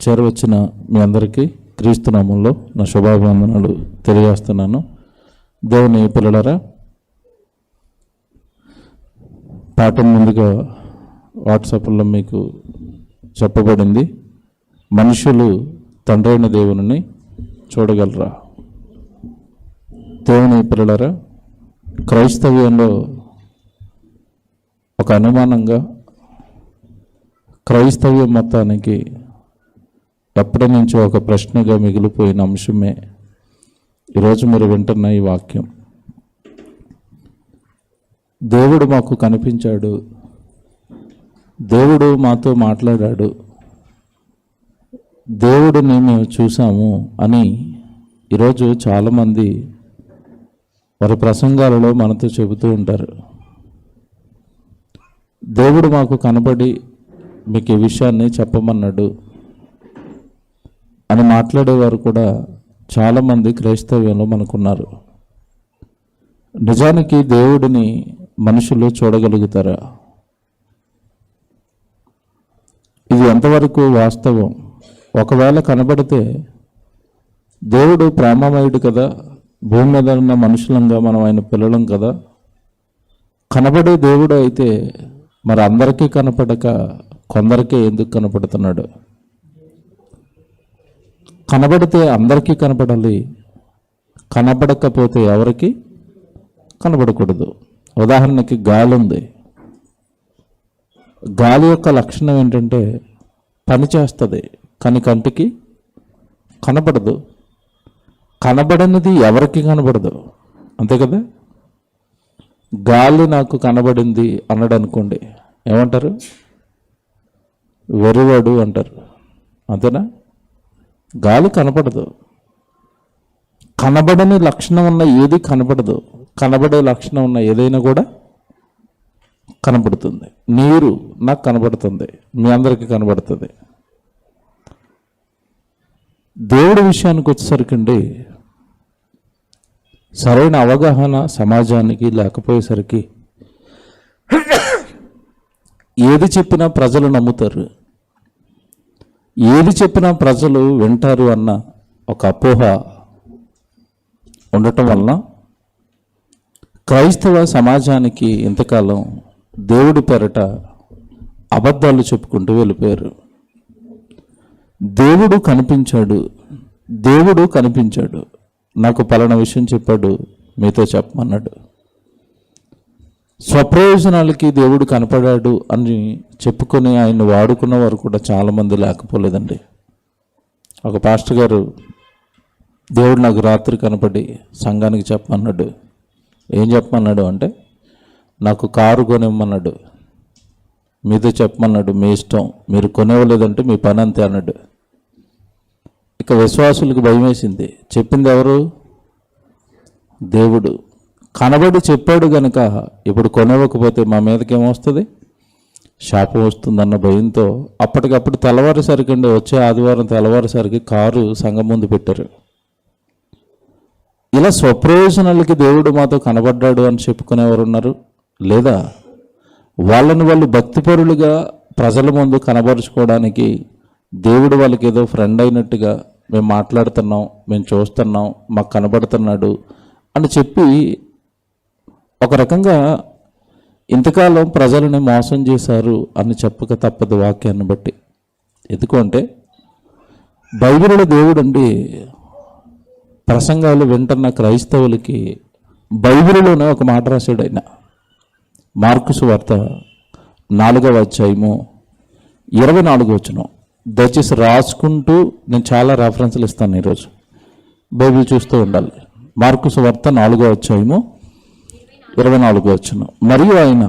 చేరవచ్చిన మీ అందరికీ క్రీస్తు నామంలో నా శుభాభివందనాలు తెలియజేస్తున్నాను. దేవుని పిల్లలారా, పాఠం ముందుగా వాట్సాప్లో మీకు చెప్పబడింది, మనుషులు తండ్రైన దేవుని చూడగలరా? దేవుని పిల్లలారా, క్రైస్తవ్యంలో ఒక అనుమానంగా క్రైస్తవ్యం మొత్తానికి ఎప్పటి నుంచో ఒక ప్రశ్నగా మిగిలిపోయిన అంశమే ఈరోజు మీరు వింటున్న ఈ వాక్యం. దేవుడు మాకు కనిపించాడు, దేవుడు మాతో మాట్లాడాడు, దేవుడిని మేము చూసాము అని ఈరోజు చాలామంది వారి ప్రసంగాలలో మనతో చెబుతూ ఉంటారు. దేవుడు మాకు కనబడి మీకు ఈ విషయాన్ని చెప్పమన్నాడు అని మాట్లాడేవారు కూడా చాలామంది క్రైస్తవ్యంలో మనకున్నారు. నిజానికి దేవుడిని మనుషులు చూడగలుగుతారా? ఇది ఎంతవరకు వాస్తవం? ఒకవేళ కనబడితే దేవుడు ప్రేమమయుడు కదా, భూమి మీద ఉన్న మనుషులంగా మనం ఆయన పిల్లలం కదా, కనబడే దేవుడు అయితే మరి అందరికీ కనపడక కొందరికే ఎందుకు కనపడుతున్నాడు? కనబడితే అందరికీ కనపడాలి, కనబడకపోతే ఎవరికి కనబడకూడదు. ఉదాహరణకి గాలి ఉంది. గాలి యొక్క లక్షణం ఏంటంటే పని చేస్తుంది, కానీ కంటికి కనబడదు. కనబడనిది ఎవరికి కనబడదు, అంతే కదా? గాలి నాకు కనబడింది అన్నాడు అనుకోండి, ఏమంటారు? వెరువాడు అంటారు, అంతేనా? గాలి కనపడదు. కనబడని లక్షణం ఉన్న ఏది కనపడదు, కనబడే లక్షణం ఉన్న ఏదైనా కూడా కనబడుతుంది. నీరు నాకు కనబడుతుంది, మీ అందరికీ కనబడుతుంది. దేవుడి విషయానికి వచ్చేసరికి సరైన అవగాహన సమాజానికి లేకపోయేసరికి ఏది చెప్పినా ప్రజలు నమ్ముతారు, ఏది చెప్పినా ప్రజలు వింటారు అన్న ఒక అపోహ ఉండటం వలన క్రైస్తవ సమాజానికి ఇంతకాలం దేవుడి పేరట అబద్ధాలు చెప్పుకుంటూ వెళ్ళిపోయారు. దేవుడు కనిపించాడు, దేవుడు కనిపించాడు, నాకు పలానా విషయం చెప్పాడు, మీతో చెప్పమన్నాడు. స్వప్రయోజనాలకి దేవుడు కనపడాడు అని చెప్పుకొని ఆయన్ని వాడుకున్న వారు కూడా చాలామంది లేకపోలేదండి. ఒక పాస్టర్ గారు, దేవుడు నాకు రాత్రి కనపడి సంఘానికి చెప్పమన్నాడు. ఏం చెప్పమన్నాడు అంటే, నాకు కారు కొనివ్వమన్నాడు, మీతో చెప్పమన్నాడు, మీ ఇష్టం, మీరు కొనివ్వలేదంటే మీ పని అంతే అన్నాడు. ఇక విశ్వాసులకు భయం వేసింది. చెప్పింది ఎవరు? దేవుడు. కనబడి చెప్పాడు గనక ఇప్పుడు కొనివ్వకపోతే మా మీదకి ఏమొస్తుంది? శాపం వస్తుందన్న భయంతో అప్పటికప్పుడు తెల్లవారుసరికి వచ్చే ఆదివారం తెల్లవారుసరికి కారు సంఘం ముందు పెట్టారు. ఇలా స్వప్రయోజనాలకి దేవుడు మాతో కనబడ్డాడు అని చెప్పుకునేవారు ఉన్నారు. లేదా వాళ్ళని వాళ్ళు భక్తిపరులుగా ప్రజల ముందు కనబరుచుకోవడానికి దేవుడు వాళ్ళకి ఏదో ఫ్రెండ్ అయినట్టుగా, మేము మాట్లాడుతున్నాం, మేము చూస్తున్నాం, మాకు కనబడుతున్నాడు అని చెప్పి ఒక రకంగా ఇంతకాలం ప్రజలని మోసం చేశారు అని చెప్పక తప్పదు వాక్యాన్ని బట్టి. ఎందుకంటే బైబిల్లో దేవుడు అండి ప్రసంగాలు వింటున్న క్రైస్తవులకి బైబిల్లోనే ఒక మాట రాశాడు ఆయన. మార్కు సువార్త 4వ అధ్యాయము 24వ వచనం. దయచేసి రాసుకుంటూ, నేను చాలా రెఫరెన్స్లు ఇస్తాను ఈరోజు, బైబిల్ చూస్తూ ఉండాలి. మార్కు సువార్త 4వ అధ్యాయము 24వ వచనం. మరియు ఆయన,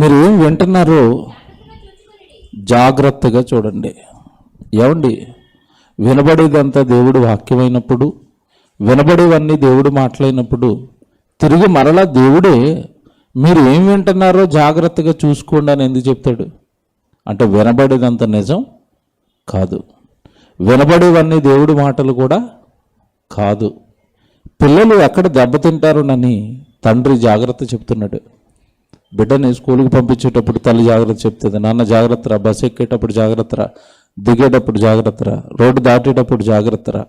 మీరు ఏం వింటున్నారో జాగ్రత్తగా చూడండి. ఏమండి, వినబడేదంతా దేవుడు వాక్యమైనప్పుడు, వినబడేవన్నీ దేవుడు మాట్లాడినప్పుడు తిరిగి మరలా దేవుడే మీరు ఏం వింటున్నారో జాగ్రత్తగా చూసుకోండి అని ఎందుకు చెప్తాడు? అంటే వినబడేదంత నిజం కాదు, వినబడేవన్నీ దేవుడి మాటలు కూడా కాదు. పిల్లలు ఎక్కడ దెబ్బతింటారోనని తండ్రి జాగ్రత్త చెప్తున్నాడు. బిడ్డని స్కూల్కి పంపించేటప్పుడు తల్లి జాగ్రత్త చెప్తుంది, నాన్న జాగ్రత్తరా, బస్సు ఎక్కేటప్పుడు జాగ్రత్తరా, దిగేటప్పుడు జాగ్రత్తరా, రోడ్డు దాటేటప్పుడు జాగ్రత్తరా.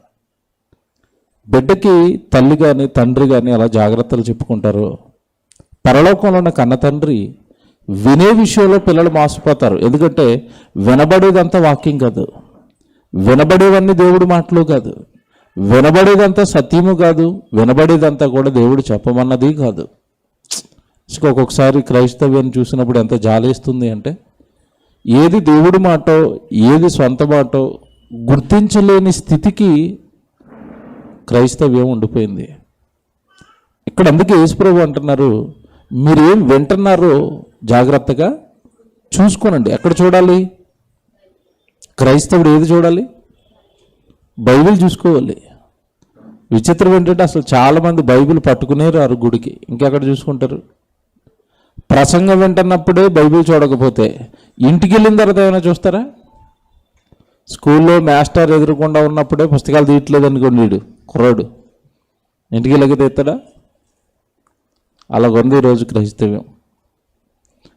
బిడ్డకి తల్లి కానీ తండ్రి కానీ అలా జాగ్రత్తలు చెప్పుకుంటారు. పరలోకంలో ఉన్న కన్న తండ్రి వినే విషయంలో పిల్లలు మోసపోతారు. ఎందుకంటే వినబడేదంతా వాక్యం కాదు, వినబడేవన్నీ దేవుడి మాటలు కాదు, వినబడేదంతా సత్యము కాదు, వినబడేదంతా కూడా దేవుడు చెప్పమన్నది కాదు. ఒక్కొక్కసారి క్రైస్తవ్యాన్ని చూసినప్పుడు ఎంత జాలేస్తుంది అంటే, ఏది దేవుడి మాటో ఏది సొంత మాటో గుర్తించలేని స్థితికి క్రైస్తవ్యం ఉండిపోయింది. ఇక్కడ అందుకే యేసుప్రభు అంటున్నారు, మీరేం వింటున్నారో జాగ్రత్తగా చూసుకోనండి. ఎక్కడ చూడాలి? క్రైస్తవుడు ఏది చూడాలి? బైబిల్ చూసుకోవాలి. విచిత్రం ఏంటంటే అసలు చాలామంది బైబిల్ పట్టుకునే రారు గుడికి, ఇంకెక్కడ చూసుకుంటారు? ప్రసంగం వింటున్నప్పుడే బైబిల్ చూడకపోతే ఇంటికి వెళ్ళిన తర్వాత ఏమైనా చూస్తారా? స్కూల్లో మాస్టర్ ఎదురకుండా ఉన్నప్పుడే పుస్తకాలు తీయట్లేదు అనుకోండి, వీడు కుర్రాడు ఇంటికి వెళ్ళక తీస్తాడా? అలాగుంది ఈరోజు క్రైస్తవ్యం.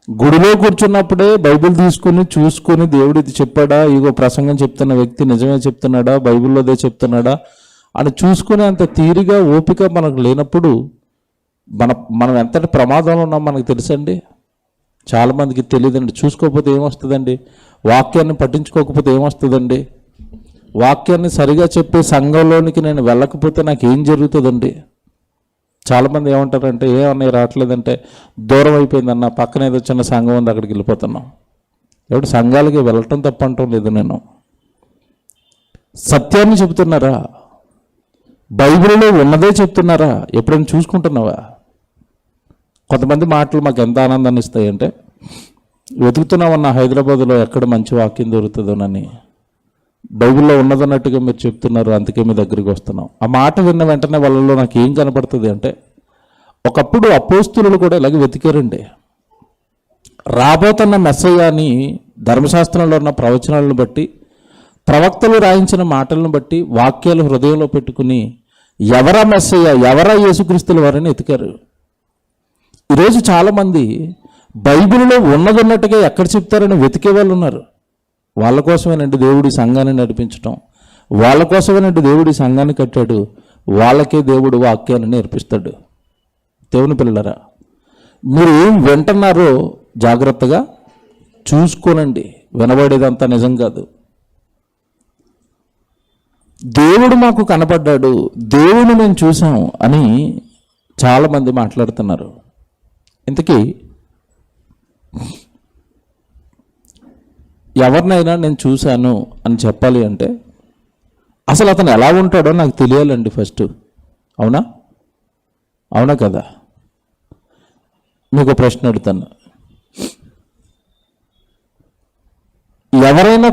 గుడిలో కూర్చున్నప్పుడే బైబిల్ తీసుకుని చూసుకొని దేవుడు ఇది చెప్పాడా, ఇగో ప్రసంగం చెప్తున్న వ్యక్తి నిజమే చెప్తున్నాడా, బైబిల్లోదే చెప్తున్నాడా అని చూసుకునే అంత తీరిగా ఓపిక మనకు లేనప్పుడు మనం ఎంతటి ప్రమాదంలో ఉన్నాం మనకు తెలుసండి. చాలామందికి తెలియదండి. చూసుకోకపోతే ఏమొస్తుందండి? వాక్యాన్ని పట్టించుకోకపోతే ఏమొస్తుందండి? వాక్యాన్ని సరిగా చెప్పే సంఘంలోనికి నేను వెళ్ళకపోతే నాకు ఏం జరుగుతుందండి? చాలామంది ఏమంటారంటే, ఏమన్నా రావట్లేదంటే దూరం అయిపోయిందన్న, పక్కన ఏదో చిన్న సంఘం ఉంది అక్కడికి వెళ్ళిపోతున్నాం. ఎవడు సంఘాలకి వెళ్ళటం తప్పంటం లేదు. నేను సత్యాన్ని చెబుతున్నారా? బైబిల్లో ఉన్నదే చెప్తున్నారా? ఎప్పుడైనా చూసుకుంటున్నావా? కొంతమంది మాటలు మాకు ఎంత ఆనందాన్ని ఇస్తాయంటే, వెతుకుతున్నామన్న హైదరాబాద్లో ఎక్కడ మంచి వాక్యం దొరుకుతుందోనని. బైబిల్లో ఉన్నదన్నట్టుగా మీరు చెప్తున్నారు, అందుకే మీ దగ్గరికి వస్తున్నాం. ఆ మాట విన్న వెంటనే వాళ్ళలో నాకు ఏం కనపడుతుంది అంటే, ఒకప్పుడు అపోస్తులు కూడా ఇలాగ వెతికారండి. రాబోతున్న మెస్సయ్యని ధర్మశాస్త్రంలో ఉన్న ప్రవచనాలను బట్టి, ప్రవక్తలు రాయించిన మాటలను బట్టి వాక్యాలు హృదయంలో పెట్టుకుని ఎవరా మెస్సయ్య, ఎవరా యేసుక్రీస్తుల వారిని ఎతికారు. ఈరోజు చాలామంది బైబిల్లో ఉన్నదన్నట్టుగా ఎక్కడ చెప్తారని వెతికే వాళ్ళు ఉన్నారు. వాళ్ళ కోసమేనండి దేవుడి సంఘాన్ని నడిపించటం, వాళ్ళ కోసమేనండి దేవుడి సంఘాన్ని కట్టాడు, వాళ్ళకే దేవుడు వాక్యాన్ని నేర్పిస్తాడు. దేవుని పిల్లలరా, మీరు ఏం వింటున్నారో జాగ్రత్తగా చూసుకోనండి. వినబడేదంతా నిజం కాదు. దేవుడు మాకు కనపడ్డాడు, దేవుని మేము చూసాం అని చాలామంది మాట్లాడుతున్నారు. ఇంతకీ ఎవరినైనా నేను చూశాను అని చెప్పాలి అంటే అసలు అతను ఎలా ఉంటాడో నాకు తెలియాలండి ఫస్ట్. అవునా? అవునా కదా? మీకు ప్రశ్న అడుగుతాను. ఎవరైనా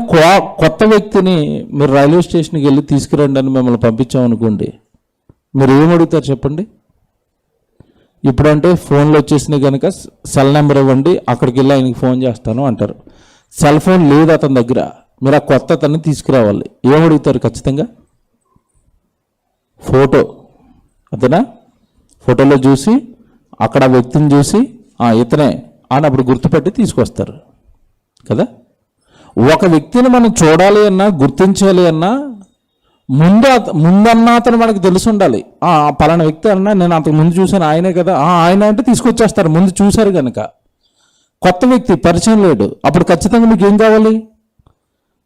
కొత్త వ్యక్తిని మీరు రైల్వే స్టేషన్కి వెళ్ళి తీసుకురండి అని మిమ్మల్ని పంపించామనుకోండి, మీరు ఏమడుగుతారు చెప్పండి? ఇప్పుడంటే ఫోన్లు వచ్చేసినాయి కనుక సెల్ నెంబర్ ఇవ్వండి, అక్కడికి వెళ్ళి ఆయనకి ఫోన్ చేస్తాను అంటారు. సెల్ ఫోన్ లేదు అతని దగ్గర, మీరు ఆ కొత్త అతన్ని తీసుకురావాలి. ఏమడుగుతారు ఖచ్చితంగా? ఫోటో. అతనా ఫోటోలో చూసి అక్కడ ఆ వ్యక్తిని చూసి ఇతనే అని అప్పుడు గుర్తుపెట్టి తీసుకొస్తారు కదా. ఒక వ్యక్తిని మనం చూడాలి అన్నా, గుర్తించాలి అన్నా ముందన్నా అతను మనకు తెలిసి ఉండాలి. పలానా వ్యక్తి అన్నా నేను అంతకు ముందు చూశాను, ఆయనే కదా, ఆయన అంటే తీసుకొచ్చేస్తారు. ముందు చూశారు కనుక. కొత్త వ్యక్తి పరిచయం లేడు, అప్పుడు ఖచ్చితంగా మీకు ఏం కావాలి?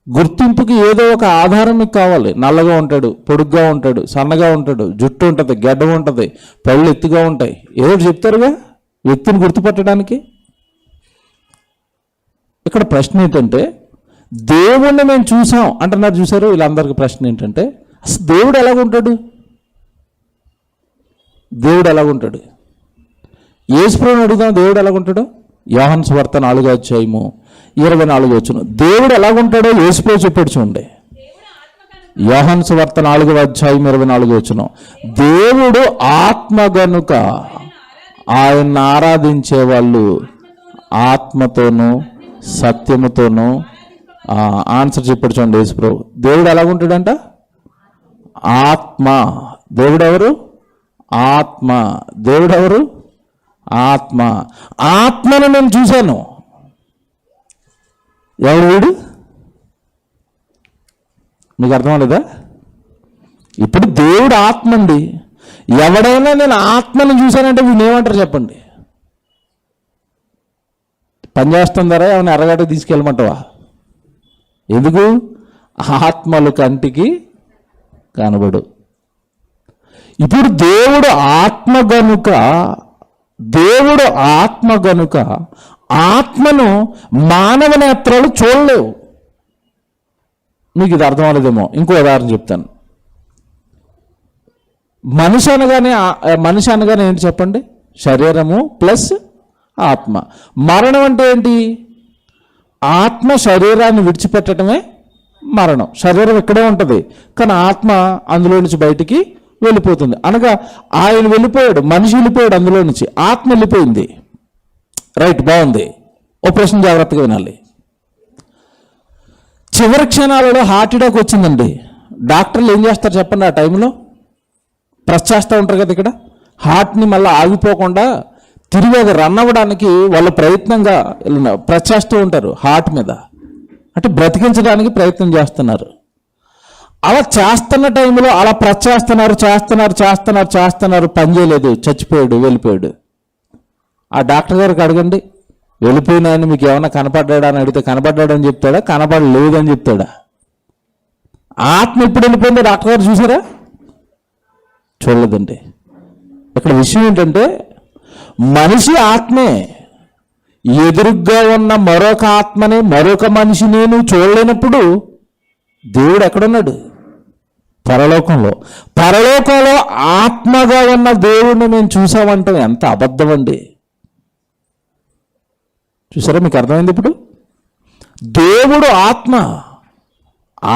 గుర్తింపుకి ఏదో ఒక ఆధారం మీకు కావాలి. నల్లగా ఉంటాడు, పొడుగ్గా ఉంటాడు, సన్నగా ఉంటాడు, జుట్టు ఉంటుంది, గడ్డం ఉంటుంది, పళ్ళు ఎత్తుగా ఉంటాయి, ఏదో చెప్తారుగా వ్యక్తిని గుర్తుపట్టడానికి. ఇక్కడ ప్రశ్న ఏంటంటే, దేవుణ్ణి మేము చూసాం అంటున్నారు చూసారు. వీళ్ళందరికీ ప్రశ్న ఏంటంటే, అసలు దేవుడు ఎలాగుంటాడు? దేవుడు ఎలాగుంటాడు? యేసుప్రభుని అడుగుదాం, దేవుడు ఎలాగుంటాడు? యోహాను సువార్త 4:24 దేవుడు ఎలాగుంటాడో యేసుప్రభు చెప్పాడు చూడండి. యోహాను సువార్త 4:24 దేవుడు ఆత్మ గనుక ఆయన్ని ఆరాధించే వాళ్ళు ఆత్మతోనూ సత్యముతోనూ ఆన్సర్ చెప్పాడు చూడండి యేసుప్రభు. దేవుడు ఎలాగుంటాడంట? ఆత్మ. దేవుడు ఎవరు? ఆత్మ. దేవుడు ఎవరు? ఆత్మను నేను చూశాను. ఎవడు వీడు? మీకు అర్థం లేదా? ఇప్పుడు దేవుడు ఆత్మ అండి. ఎవడైనా నేను ఆత్మను చూశానంటే వీళ్ళు ఏమంటారు చెప్పండి? పని చేస్తుందారా? ఏమైనా ఎర్రగడ్డ తీసుకెళ్ళమంటావా? ఎందుకు? ఆత్మలు కంటికి కనబడు. ఇప్పుడు దేవుడు ఆత్మ గనుక ఆత్మను మానవ నేత్రాలు చూడలేవు. మీకు ఇది అర్థం అవ్వలేదేమో. ఇంకో ఉదాహరణ చెప్తాను. మనిషి అనగానే ఏంటి చెప్పండి? శరీరము ప్లస్ ఆత్మ. మరణం అంటే ఏంటి? ఆత్మ శరీరాన్ని విడిచిపెట్టడమే మరణం. శరీరం ఇక్కడే ఉంటుంది, కానీ ఆత్మ అందులో నుంచి బయటికి వెళ్ళిపోతుంది. అనగా ఆయన వెళ్ళిపోయాడు, మనిషి వెళ్ళిపోయాడు, అందులో నుంచి ఆత్మ వెళ్ళిపోయింది. రైట్, బాగుంది. ఓ ప్రశ్న జాగ్రత్తగా వినాలి. చివరి క్షణాలలో హార్ట్ అటాక్ వచ్చిందండి. డాక్టర్లు ఏం చేస్తారు చెప్పండి? ఆ టైంలో ప్రెస్ చేస్తూ ఉంటారు కదా ఇక్కడ, హార్ట్ని మళ్ళీ ఆగిపోకుండా తిరిగి అది రన్ అవ్వడానికి వాళ్ళు ప్రయత్నంగా ప్రెస్ చేస్తూ ఉంటారు హార్ట్ మీద. అంటే బ్రతికించడానికి ప్రయత్నం చేస్తున్నారు. అలా చేస్తున్న టైంలో అలా ప్రెస్ చేస్తున్నారు, పని చేయలేదు, చచ్చిపోయాడు, వెళ్ళిపోయాడు. ఆ డాక్టర్ గారికి అడగండి, వెళ్ళిపోయినాయని మీకు ఏమైనా కనపడ్డా అని అడిగితే కనపడ్డాడని చెప్తాడా? కనపడలేదని చెప్తాడా? ఆత్మ ఎప్పుడు వెళ్ళిపోయిందో డాక్టర్ గారు చూసారా? చూడలేదండి. ఇక్కడ విషయం ఏంటంటే మనిషి ఆత్మే, ఎదురుగ్గా ఉన్న మరొక ఆత్మని, మరొక మనిషిని నువ్వు చూడలేనప్పుడు దేవుడు ఎక్కడున్నాడు? పరలోకంలో. ఆత్మగా ఉన్న దేవుడిని మేము చూసామంటే ఎంత అబద్ధం అండి. చూసారా? మీకు అర్థమైంది ఇప్పుడు? దేవుడు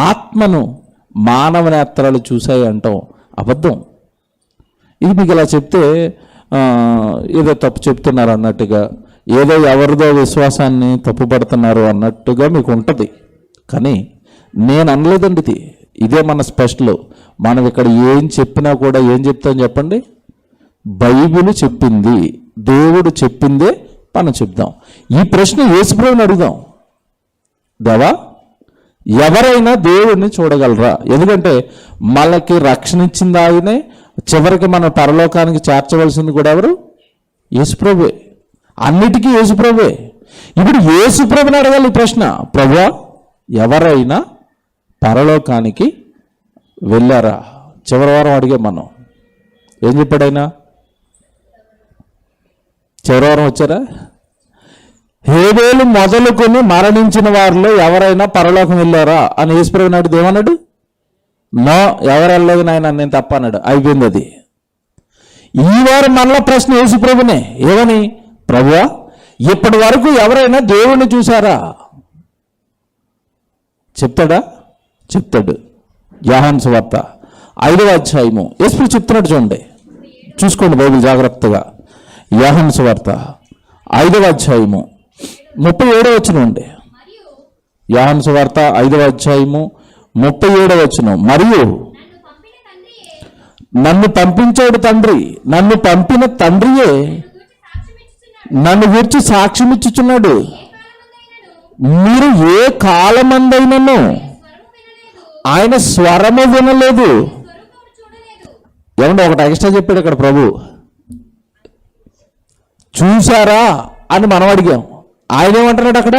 ఆత్మను మానవ నేత్రాలు చూసాయి అంటాం అబద్ధం. ఇది మీకు ఇలా చెప్తే ఏదో తప్పు చెప్తున్నారు అన్నట్టుగా, ఏదో ఎవరిదో విశ్వాసాన్ని తప్పుపడుతున్నారు అన్నట్టుగా మీకు ఉంటుంది. కానీ నేను అనలేదండి. ఇదే మన స్పెషల్. మనం ఇక్కడ ఏం చెప్పినా కూడా ఏం చెప్తాం చెప్పండి? బైబిల్ చెప్పింది, దేవుడు చెప్పిందే మనం చెప్దాం. ఈ ప్రశ్న యేసుప్రభుని అడుగుదాం. దేవా, ఎవరైనా దేవుడిని చూడగలరా? ఎందుకంటే మనకి రక్షణ ఇచ్చింది ఆయనే, చివరికి మన పరలోకానికి చేర్చవలసింది కూడా ఎవరు? యేసుప్రభువే. అన్నిటికీ యేసుప్రభువే. ఇప్పుడు యేసుప్రభుని అడగాలి ఈ ప్రశ్న. ప్రభువా, ఎవరైనా పరలోకానికి వెళ్ళారా? చివరి వారం అడిగాం మనం. ఏం చెప్పాడు ఆయన? చివరి వారం వచ్చారా? హేబేలు మొదలుకొని మరణించిన వారిలో ఎవరైనా పరలోకం వెళ్ళారా అని యేసుప్రభుని అడిగితే ఏమన్నాడు? నో, ఎవరు వెళ్ళలేదు నాయన, నేను తప్ప అన్నాడు. అయిపోయింది అది. ఈ వారం మనలో ప్రశ్న యేసుప్రభునే. ఏమని? ప్రభువా, ఇప్పటి వరకు ఎవరైనా దేవుణ్ణి చూశారా? చెప్తాడా? చెప్తాడు. యోహాను సువార్త 5వ అధ్యాయము యేసు చెప్తున్నాడు. చూడండి, చూసుకోండి బైబిల్ జాగ్రత్తగా. యోహాను సువార్త 5వ అధ్యాయము 37వ వచనం అండి. యోహాను సువార్త 5వ అధ్యాయము 37వ వచనం. మరియు నన్ను పంపించాడు తండ్రి, నన్ను పంపిన తండ్రియే నన్ను గురించి సాక్ష్యం ఇచ్చుచున్నాడు. మీరు ఏ కాలమందైనను ఆయన స్వరము వినలేదు. ఏమంటే ఒకటి ఎక్స్ట్రా చెప్పాడు ఇక్కడ ప్రభు. చూశారా అని మనం అడిగాం. ఆయన ఏమంటున్నాడు అక్కడ?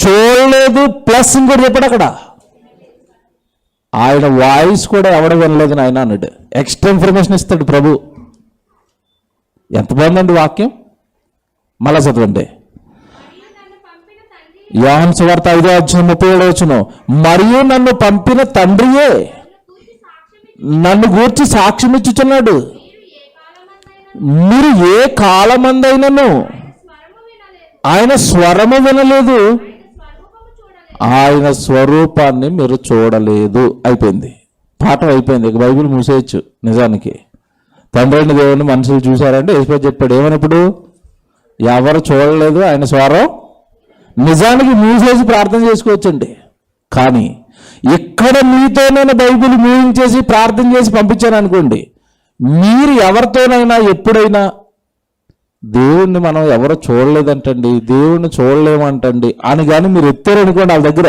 చూడలేదు ప్లస్ ఇంకోటి చెప్పాడు అక్కడ. ఆయన వాయిస్ కూడా ఎవడ వినలేదు ఆయన అన్నాడు. ఎక్స్ట్రా ఇన్ఫర్మేషన్ ఇస్తాడు ప్రభు. ఎంత బాగుందండి వాక్యం. మళ్ళా చదవండి. యోహాను సువార్త 5వ అధ్యాయం 37వ వచనం. మరియు నన్ను పంపిన తండ్రియే నన్ను గూర్చి సాక్ష్యం ఇచ్చుచున్నాడు. మీరు ఏ కాలమందైనను ఆయన స్వరము వినలేదు, ఆయన స్వరూపాన్ని మీరు చూడలేదు. అయిపోయింది, పాఠం అయిపోయింది. ఇక బైబిల్ మూసేయచ్చు. నిజానికి తండ్రిని దేవుని మనుషులు చూశారంటే యేసు చెప్పాడు. ఏమన్నప్పుడు? ఎవరు చూడలేదు ఆయన స్వరం. నిజానికి మూసేసి ప్రార్థన చేసుకోవచ్చండి. కానీ ఇక్కడ మీతో నేను బైబిల్ మూవింగ్ చేసి ప్రార్థన చేసి పంపించాను అనుకోండి, మీరు ఎవరితోనైనా ఎప్పుడైనా దేవుణ్ణి మనం ఎవరో చూడలేదంటండి, దేవుణ్ణి చూడలేమంటండి అని కానీ మీరు ఎత్తారనుకోండి వాళ్ళ దగ్గర,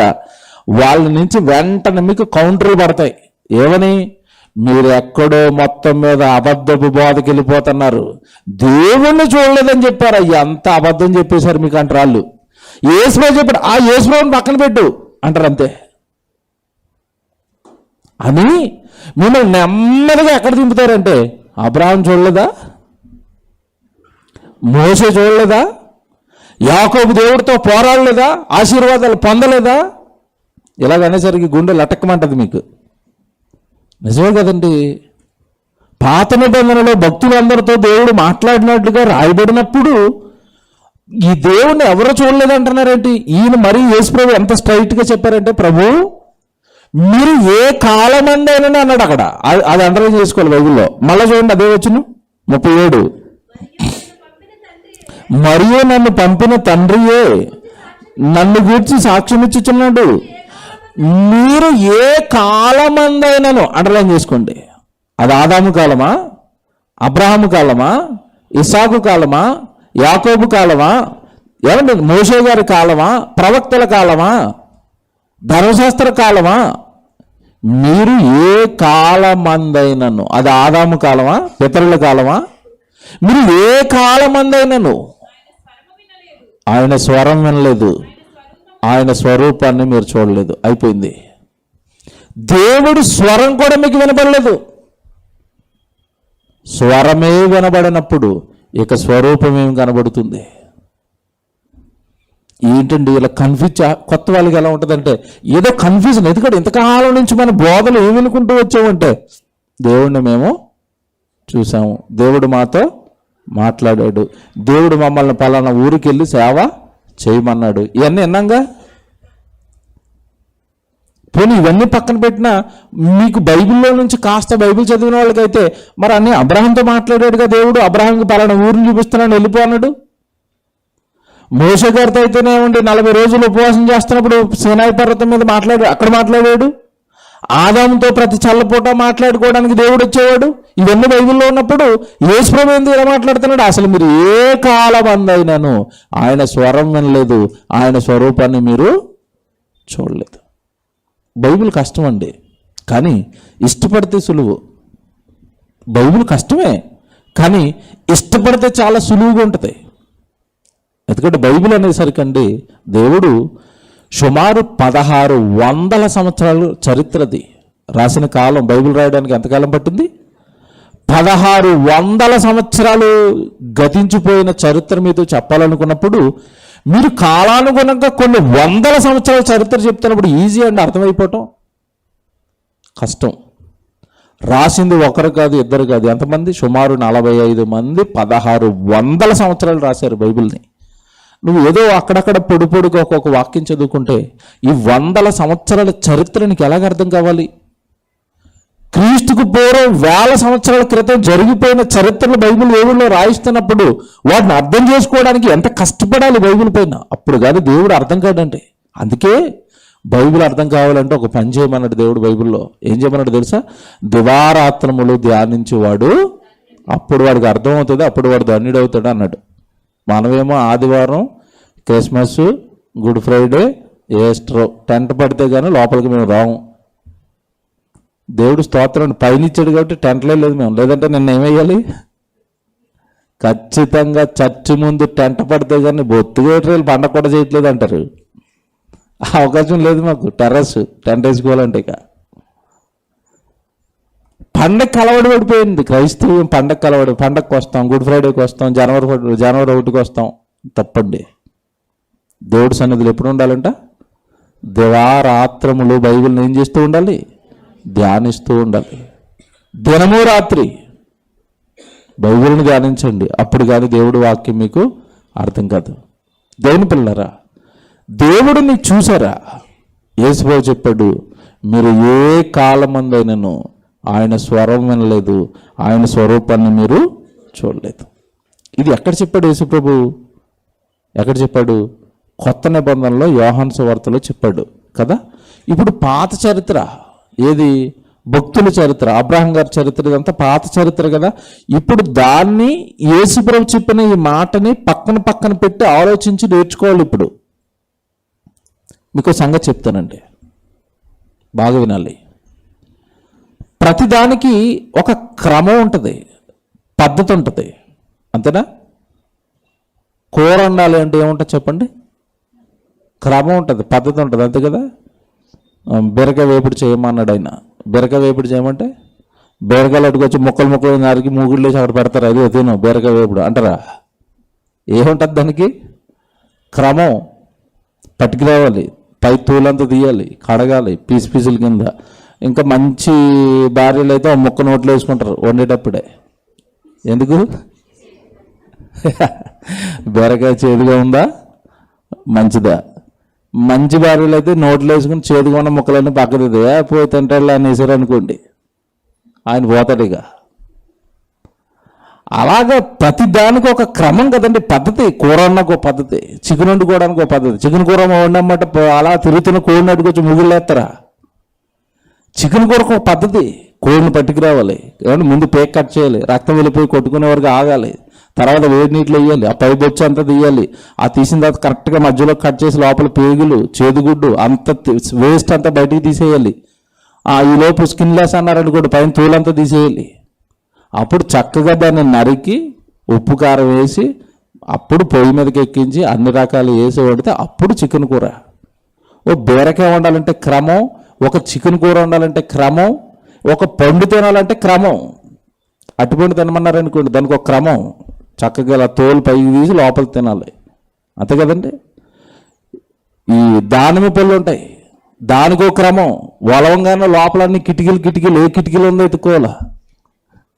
వాళ్ళ నుంచి వెంటనే మీకు కౌంటర్లు పడతాయి. ఏమని? మీరు ఎక్కడో మొత్తం మీద అబద్ధపు బోధకి వెళ్ళిపోతున్నారు, దేవుణ్ణి చూడలేదని చెప్పారు. అయ్యి అంత అబద్ధం చెప్పేశారు మీకు అంటారు వాళ్ళు. యేసుప్రభు చెప్పాడు, ఆ యేసుప్రభుని పక్కన పెట్టు అంటారు అంతే. అని మిమ్మల్ని నెమ్మదిగా ఎక్కడ దింపుతారంటే, అబ్రాహాం చూడలేదా, మోసే చూడలేదా, యాకోబు దేవుడితో పోరాడలేదా, ఆశీర్వాదాలు పొందలేదా, ఇలాగనేసరికి గుండె లటక్కమంటది మీకు. నిజమే కదండి. పాత నిబంధనలో భక్తులందరితో దేవుడు మాట్లాడినట్లుగా రాయబడినప్పుడు ఈ దేవుణ్ణి ఎవరో చూడలేదంటున్నారేంటి? ఈయన మరీ యేసుప్రభు ఎంత స్ట్రైట్గా చెప్పారంటే, ప్రభు మీరు ఏ కాలమంది అయినా అన్నాడు అక్కడ. అది అండర్లైన్ చేసుకోవాలి బైబిల్లో. మళ్ళీ చూడండి, అదే వచ్చును 37. మరియు నన్ను పంపిన తండ్రియే నన్ను గూర్చి సాక్ష్యం ఇచ్చుచున్నాడు, మీరు ఏ కాలమందైనను అండర్లైన్ చేసుకోండి. అది ఆదాము కాలమా, అబ్రహాము కాలమా, ఇస్సాకు కాలమా, యాకోబు కాలమా, ఏమండి మోషే గారి కాలమా, ప్రవక్తల కాలమా, ధర్మశాస్త్ర కాలమా, మీరు ఏ కాలమందైనను, అది ఆదాము కాలమా, పితరుల కాలమా, మీరు ఏ కాలమందైనను ఆయన స్వరం వినలేదు, ఆయన స్వరూపాన్ని మీరు చూడలేదు. అయిపోయింది. దేవుడు స్వరం కూడా మీకు వినపడలేదు. స్వరమే వినబడినప్పుడు ఇక స్వరూపం ఏమి కనబడుతుంది? ఏంటండి ఇలా కన్ఫ్యూజ్? కొత్త వాళ్ళకి ఎలా ఉంటుందంటే ఏదో కన్ఫ్యూజన్. ఎందుకంటే ఇంతకాలం నుంచి మన బోధలు ఏమి వినుకుంటూ వచ్చామంటే, దేవుడిని మేము చూసాము, దేవుడు మాతో మాట్లాడాడు, దేవుడు మమ్మల్ని పలానా ఊరికి వెళ్ళి సేవ చేయమన్నాడు, ఇవన్నీ విన్నాంగా. పోనీ ఇవన్నీ పక్కన పెట్టినా మీకు బైబిల్లో నుంచి కాస్త బైబిల్ చదివిన వాళ్ళకైతే మరి అన్నీ అబ్రహాంతో మాట్లాడాడుగా దేవుడు, అబ్రహాంకి పలానా ఊరిని చూపిస్తున్నాడు వెళ్ళిపో అన్నాడు. మోషే గారితో అయితేనే ఉండి 40 రోజులు ఉపవాసం చేస్తున్నప్పుడు సీనాయి పర్వతం మీద అక్కడ మాట్లాడాడు. ఆదాముతో ప్రతి చల్లపూట మాట్లాడుకోవడానికి దేవుడు వచ్చేవాడు. ఇవన్నీ బైబిల్లో ఉన్నప్పుడు యేసుప్రభు ఎందుకు ఇలా మాట్లాడుతున్నాడు? అసలు మీరు ఏ కాలమందైనను ఆయన స్వరం వినలేదు, ఆయన స్వరూపాన్ని మీరు చూడలేదు. బైబిల్ కష్టం అండి, కానీ ఇష్టపడితే సులువు. బైబిల్ కష్టమే, కానీ ఇష్టపడితే చాలా సులువుగా ఉంటుంది. ఎందుకంటే బైబిల్ అనేసరికి అండి దేవుడు సుమారు 1600 సంవత్సరాలు చరిత్రది రాసిన కాలం. బైబిల్ రాయడానికి ఎంతకాలం పట్టింది? 1600 సంవత్సరాలు గతించిపోయిన చరిత్ర మీతో చెప్పాలనుకున్నప్పుడు మీరు కాలానుగుణంగా కొన్ని వందల సంవత్సరాల చరిత్ర చెప్తున్నప్పుడు ఈజీ అండి అర్థమైపోవటం, కష్టం. రాసింది ఒకరు కాదు, ఇద్దరు కాదు, ఎంతమంది? సుమారు 45 మంది 1600 సంవత్సరాలు రాశారు బైబిల్ని. నువ్వు ఏదో అక్కడక్కడ పొడిగా ఒక్కొక్క వాక్యం చదువుకుంటే ఈ 100 సంవత్సరాల చరిత్ర నీకు ఎలాగ అర్థం కావాలి? క్రీస్తుకు పూర్వం 1000 సంవత్సరాల క్రితం జరిగిపోయిన చరిత్రలు బైబిల్ దేవుల్లో రాయిస్తున్నప్పుడు వాటిని అర్థం చేసుకోవడానికి ఎంత కష్టపడాలి బైబిల్ పైన, అప్పుడు కాదు దేవుడు అర్థం కాడండి. అందుకే బైబిల్ అర్థం కావాలంటే ఒక పని చేయమన్నాడు దేవుడు బైబిల్లో. ఏం చేయమన్నాడు తెలుసా? దివారాత్రములు ధ్యానించేవాడు అప్పుడు వాడికి అర్థం అవుతుంది, అప్పుడు వాడు ధన్యుడు అవుతాడు అన్నాడు. మనమేమో ఆదివారం, Christmas, good Friday, Easter tent పడితే కానీ లోపలికి మేము రాము. దేవుడు స్తోత్రం పైనిచ్చాడు కాబట్టి టెంట్లో లేదు మేము. లేదంటే నిన్న ఏమయ్యాలి? ఖచ్చితంగా చర్చి ముందు టెంట్ పడితే కానీ బొత్తుగా పండగ కూడా చేయట్లేదు అంటారు. అవకాశం లేదు మాకు. టెంట్ వేసుకోవాలంటే ఇక పండగ కలవడి పడిపోయింది. క్రైస్తవం పండగ కలవడి. పండగకి వస్తాం, గుడ్ ఫ్రైడేకి వస్తాం, జనవరి 1కి వస్తాం. తప్పండి. దేవుడి సన్నిధిలో ఎప్పుడు ఉండాలంట? దివారాత్రములు బైబిల్ని ఏం చేస్తూ ఉండాలి? ధ్యానిస్తూ ఉండాలి. దినము రాత్రి బైబిల్ని ధ్యానించండి, అప్పుడు కానీ దేవుడి వాక్యం మీకు అర్థం కాదు. దేవుని పిల్లరా, దేవుడిని చూసారా? యేసుప్రభు చెప్పాడు, మీరు ఏ కాలమందైనను ఆయన స్వరం వినలేదు, ఆయన స్వరూపాన్ని మీరు చూడలేదు. ఇది ఎక్కడ చెప్పాడు యేసుప్రభు? ఎక్కడ చెప్పాడు? కొత్త నిబంధనలో యోహాను సువార్తలో చెప్పాడు కదా. ఇప్పుడు పాత చరిత్ర ఏది? భక్తుల చరిత్ర, అబ్రహాం గారి చరిత్ర, ఇదంతా పాత చరిత్ర కదా. ఇప్పుడు దాన్ని యేసుప్రభు చెప్పిన ఈ మాటని పక్కన పెట్టి ఆలోచించి నేర్చుకోవాలి. ఇప్పుడు మీకు సంగతి చెప్తానండి, బాగా వినాలి. ప్రతిదానికి ఒక క్రమం ఉంటుంది, పద్ధతి ఉంటుంది, అంతేనా? కూర వండాలి అంటే ఏముంటుంది చెప్పండి? క్రమం ఉంటుంది, పద్ధతి ఉంటుంది, అంతే కదా. బీరకాయ వేపుడు చేయమన్నాడు ఆయన. బీరకాయ వేపుడు చేయమంటే బీరకాయలు అటుకొచ్చి ముక్కలు నరికి మూగుళ్ళు వేసి అక్కడ పెడతారు, అది తిను బీరకాయ వేపుడు అంటారా? ఏముంటుంది దానికి? క్రమం. పట్టుకురావాలి, పై తూలంతా తీయాలి, కడగాలి పీసుల కింద. ఇంకా మంచి భార్యలు అయితే ముక్క నోట్లో వేసుకుంటారు వండేటప్పుడే. ఎందుకు? బీరకాయ చేదుగా ఉందా మంచిదా? మంచి భార్యలు అయితే నోట్లో వేసుకుని చేదుగా ఉన్న ముక్కలన్నీ పక్కది పోయి తింటాడు అనేసారు అనుకోండి, ఆయన పోతాడు ఇక. అలాగా ప్రతి దానికి ఒక క్రమం కదండి, పద్ధతి. కూర వండకు ఒక పద్ధతి, చికెన్ వండుకోవడానికి ఒక పద్ధతి. చికెన్ కూర వండమంటే అలా తిరుగుతున్న కోడిని అడుగుచ్చి ముగ్గులేస్తారా? చికెన్ కూరకు ఒక పద్ధతి. కోడిని పట్టుకురావాలి, ఏమంటే ముందు పేక్ కట్ చేయాలి, రక్తం వెళ్ళిపోయి కొట్టుకునే వరకు ఆగాలి, తర్వాత వేడి నీటిలో వేయాలి, ఆ పై బొచ్చు అంతా తీయాలి, ఆ తీసిన తర్వాత కరెక్ట్గా మధ్యలో కట్ చేసి లోపల పేగులు చేదుగుడ్డు అంత వేస్ట్ అంతా బయటికి తీసేయాలి. ఈ లోపు స్కిన్ లెస్ అన్నారనుకోండి, పైన తోలంతా తీసేయాలి. అప్పుడు చక్కగా దాన్ని నరికి ఉప్పు కారం వేసి అప్పుడు పొయ్యి మీదకి ఎక్కించి అన్ని రకాలు వేసి వండితే అప్పుడు చికెన్ కూర. బీరకాయ వండాలంటే క్రమం, ఒక చికెన్ కూర వండాలంటే క్రమం, ఒక పండు తినాలంటే క్రమం. అటుపండు తినమన్నారనుకోండి, దానికి ఒక క్రమం. చక్కగా ఇలా తోలు పైకి తీసి లోపల తినాలి, అంతే కదండి. ఈ దానిమ్మ పళ్ళు ఉంటాయి, దానికి ఒక క్రమం. వలవంగానే లోపలన్నీ కిటికీలు ఏ కిటికీలు ఉందో ఎత్తుకోవాలా,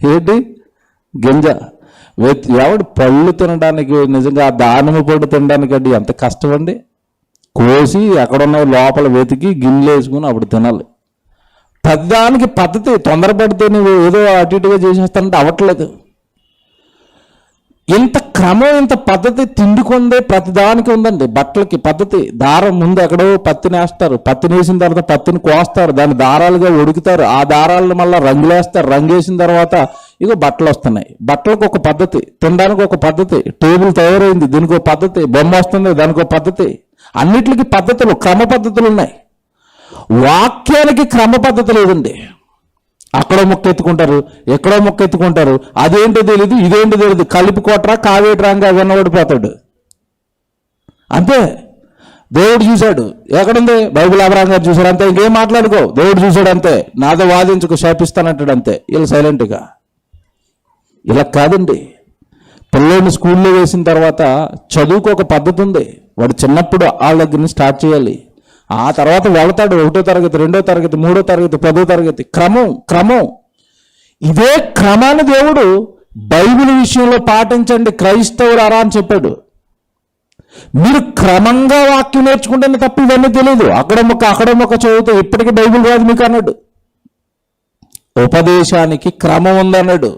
ఏంటి గింజ. ఎవడు పళ్ళు తినడానికి, నిజంగా ఆ దానిమ్మ పళ్ళు తినడానికి అండి ఎంత కష్టం అండి. కోసి ఎక్కడున్న లోపల వెతికి గిన్నెలు వేసుకుని అప్పుడు తినాలి. పెద్దానికి పద్ధతి. తొందరపడితే నువ్వు ఏదో అటు ఇటుగా చేసేస్తానంటే అవ్వట్లేదు. ఇంత క్రమం, ఇంత పద్ధతి తిండికొందే ప్రతిదానికి ఉందండి. బట్టలకి పద్ధతి. దారం ముందు ఎక్కడో పత్తిని వేస్తారు, పత్తిని వేసిన తర్వాత పత్తిని కోస్తారు, దాన్ని దారాలుగా ఉడుకుతారు, ఆ దారాలను మళ్ళీ రంగులేస్తారు, రంగేసిన తర్వాత ఇగో బట్టలు వస్తున్నాయి. బట్టలకు ఒక పద్ధతి, తినడానికి ఒక పద్ధతి, టేబుల్ తయారైంది దీనికి ఒక పద్ధతి, బొమ్మ వస్తుంది దానికి ఒక పద్ధతి. అన్నిటికీ పద్ధతులు, క్రమ పద్ధతులు ఉన్నాయి. వాక్యానికి క్రమ పద్ధతి లేదండి. అక్కడో మొక్క ఎత్తుకుంటారు, ఎక్కడో మొక్క ఎత్తుకుంటారు, అదేంటో తెలియదు ఇదేంటో తెలియదు, కలిపి కొట్టరా కావేటి రంగా విన్నబడిపోతాడు అంతే. దేవుడు చూశాడు, ఎక్కడుంది బైబిల్ అబ్రహాం గారు చూశాడు అంతే, ఇంకేం మాట్లాడుకో, దేవుడు చూశాడు అంతే, నాతో వాదించుకో శాపిస్తానంటాడు అంతే. ఇలా సైలెంట్గా. ఇలా కాదండి. పిల్లల్ని స్కూల్లో వేసిన తర్వాత చదువుకు ఒక పద్ధతి ఉంది. వాడు చిన్నప్పుడు వాళ్ళ దగ్గర నుంచి స్టార్ట్ చేయాలి. ఆ తర్వాత వెళతాడు 1వ తరగతి, 2వ తరగతి, 3వ తరగతి, 10వ తరగతి, క్రమం. ఇదే క్రమాన్ని దేవుడు బైబిల్ విషయంలో పాటించండి క్రైస్తవులారా అని చెప్పాడు. మీరు క్రమంగా వాక్యం నేర్చుకుంటేనే తప్ప ఇవన్నీ తెలియదు. అక్కడ మొక్క చదివితే ఇప్పటికీ బైబిల్ రాదు మీకు అన్నాడు. ఉపదేశానికి క్రమం ఉందన్నాడు.